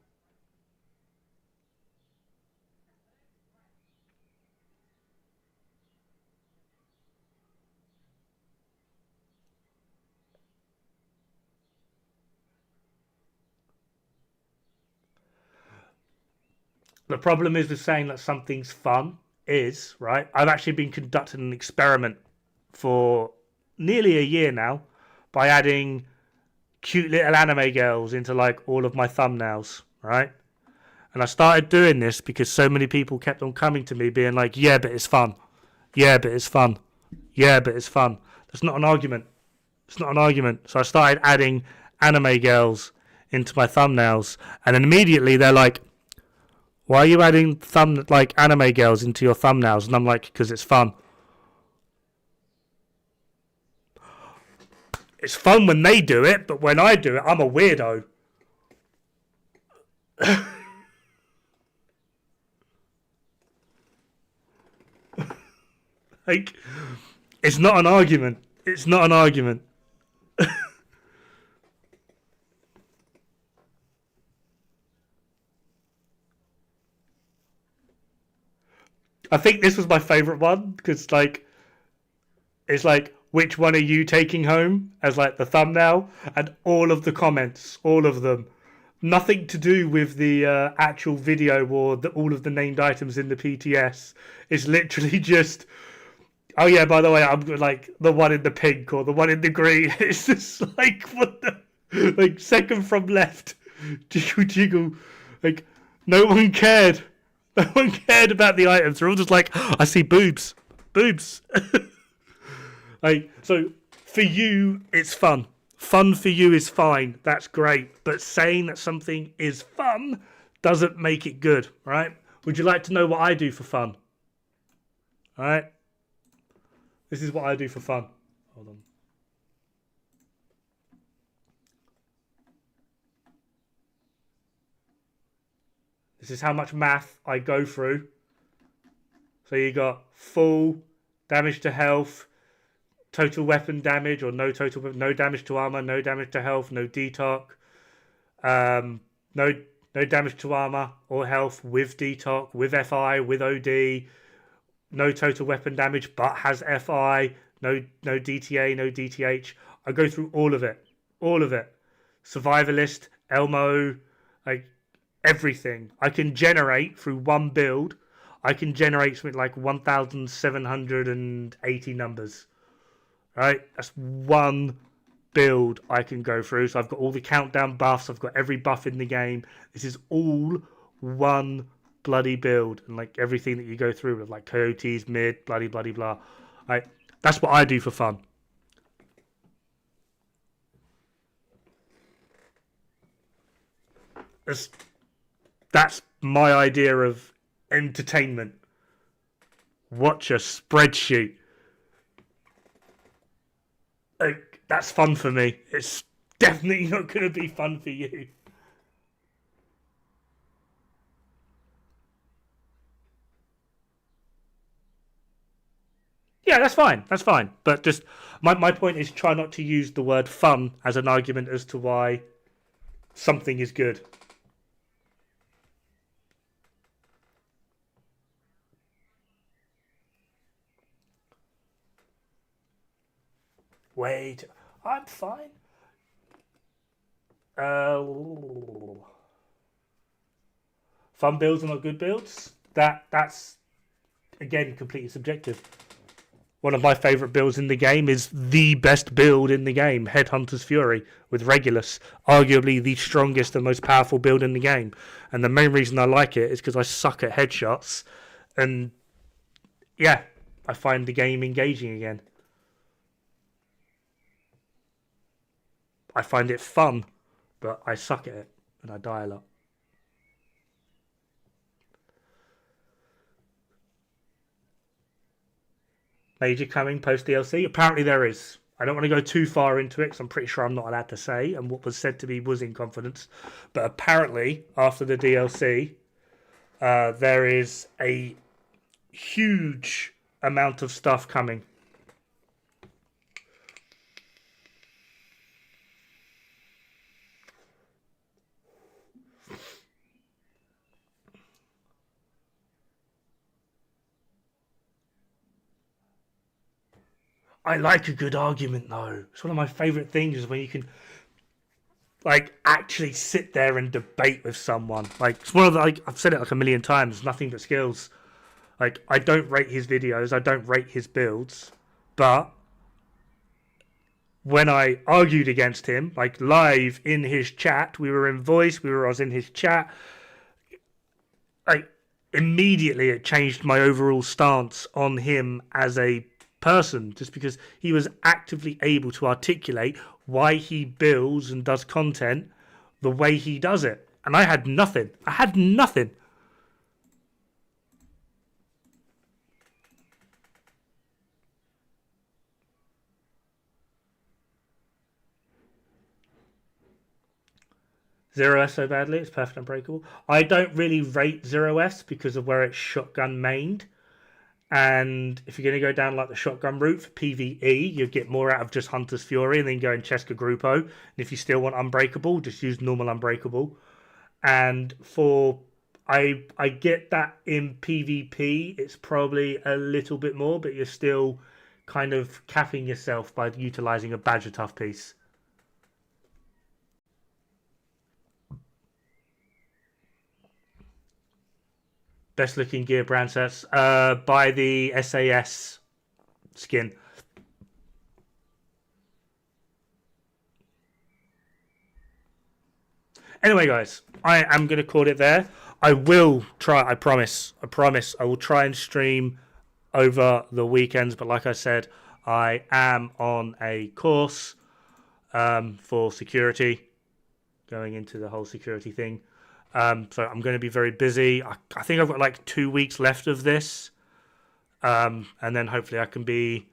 The problem is with saying that something's fun is, right? I've actually been conducting an experiment for nearly a year now by adding cute little anime girls into like all of my thumbnails, right? And I started doing this because so many people kept on coming to me being like, yeah, but it's fun. Yeah, but it's fun. Yeah, but it's fun. That's not an argument. It's not an argument. So I started adding anime girls into my thumbnails. And then immediately they're like, why are you adding anime girls into your thumbnails? And I'm like, because it's fun. It's fun when they do it, but when I do it, I'm a weirdo. Like, it's not an argument. It's not an argument. I think this was my favorite one because, like, it's like, which one are you taking home as like the thumbnail? And all of the comments, all of them, nothing to do with the actual video or all of the named items in the PTS. It's literally just, oh yeah, by the way, I'm like the one in the pink or the one in the green. It's just like, what the, like, second from left, jiggle jiggle, like no one cared. No one cared about the items. They're all just like, oh, I see boobs. Boobs. Like, so for you, it's fun. Fun for you is fine. That's great. But saying that something is fun doesn't make it good, right? Would you like to know what I do for fun? All right. This is what I do for fun. Hold on. This is how much math I go through. So you got full damage to health total weapon damage or no damage to armor, no damage to health, no detox, no damage to armor or health with detox, with FI, with OD, no total weapon damage but has FI, no DTA, no DTH. I go through all of it. Survivalist, Elmo, like everything. I can generate through one build. I can generate something like 1,780 numbers. Right? That's one build I can go through. So I've got all the countdown buffs. I've got every buff in the game. This is all one bloody build. And like everything that you go through with like coyotes, mid, bloody, bloody, blah. Right? That's what I do for fun. That's my idea of entertainment. Watch a spreadsheet. Like, that's fun for me. It's definitely not going to be fun for you. Yeah, that's fine. That's fine. But just my point is try not to use the word fun as an argument as to why something is good. Wait, I'm fine. Fun builds are not good builds. That's again completely subjective. One of my favourite builds in the game is the best build in the game, Headhunter's Fury with Regulus, arguably the strongest and most powerful build in the game. And the main reason I like it is because I suck at headshots, and yeah, I find the game engaging again. I find it fun, but I suck at it and I die a lot. Major coming post DLC? Apparently there is. I don't want to go too far into it because I'm pretty sure I'm not allowed to say, and what was said to me was in confidence. But apparently, after the DLC, there is a huge amount of stuff coming. I like a good argument, though. It's one of my favourite things is when you can, like, actually sit there and debate with someone. Like, it's one of the, like, I've said it like a million times, nothing but skills. Like, I don't rate his videos, I don't rate his builds, but when I argued against him, like, live in his chat, we were in voice, I was in his chat, like, immediately it changed my overall stance on him as a person, just because he was actively able to articulate why he builds and does content the way he does it. And I had nothing. Zero S so badly, it's perfect unbreakable. I don't really rate Zero S because of where it's shotgun mained. And if you're going to go down like the shotgun route for PvE, you get more out of just Hunter's Fury and then go in Cheska Gruppo. And if you still want Unbreakable, just use normal Unbreakable. And for I get that in PvP, it's probably a little bit more, but you're still kind of capping yourself by utilizing a Badger Tough piece. Best looking gear brand sets. Buy the SAS skin. Anyway, guys, I am going to call it there. I will try, I promise, I will try and stream over the weekends. But like I said, I am on a course for security, going into the whole security thing. So I'm going to be very busy. I think I've got like 2 weeks left of this. And then hopefully I can be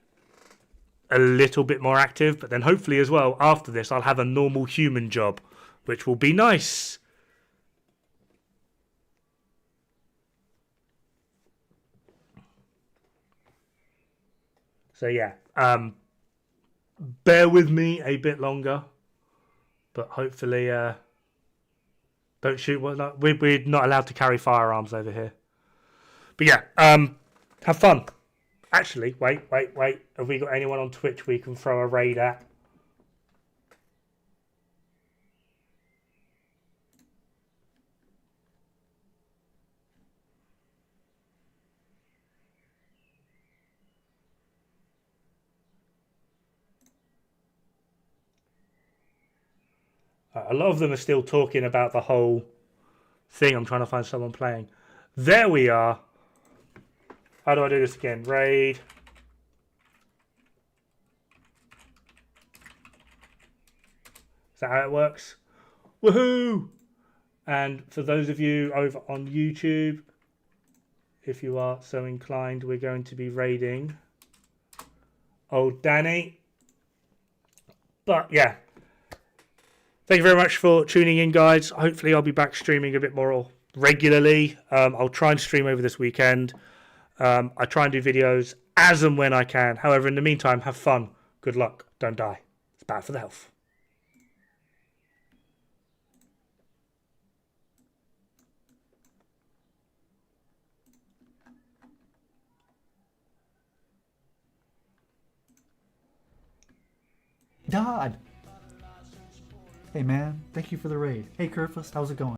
a little bit more active. But then hopefully as well, after this, I'll have a normal human job, which will be nice. So yeah, bear with me a bit longer, but hopefully, don't shoot. We're not allowed to carry firearms over here. But yeah, have fun. Actually, wait. Have we got anyone on Twitch we can throw a raid at? A lot of them are still talking about the whole thing. I'm trying to find someone playing. There we are. How do I do this again? Raid. Is that how it works? Woohoo! And for those of you over on YouTube, if you are so inclined, we're going to be raiding old Danny. But yeah. Thank you very much for tuning in, guys. Hopefully I'll be back streaming a bit more regularly. I'll try and stream over this weekend. I try and do videos as and when I can. However, in the meantime, have fun. Good luck. Don't die. It's bad for the health.
Dod! Hey man, thank you for the raid. Hey Kerfus, how's it going?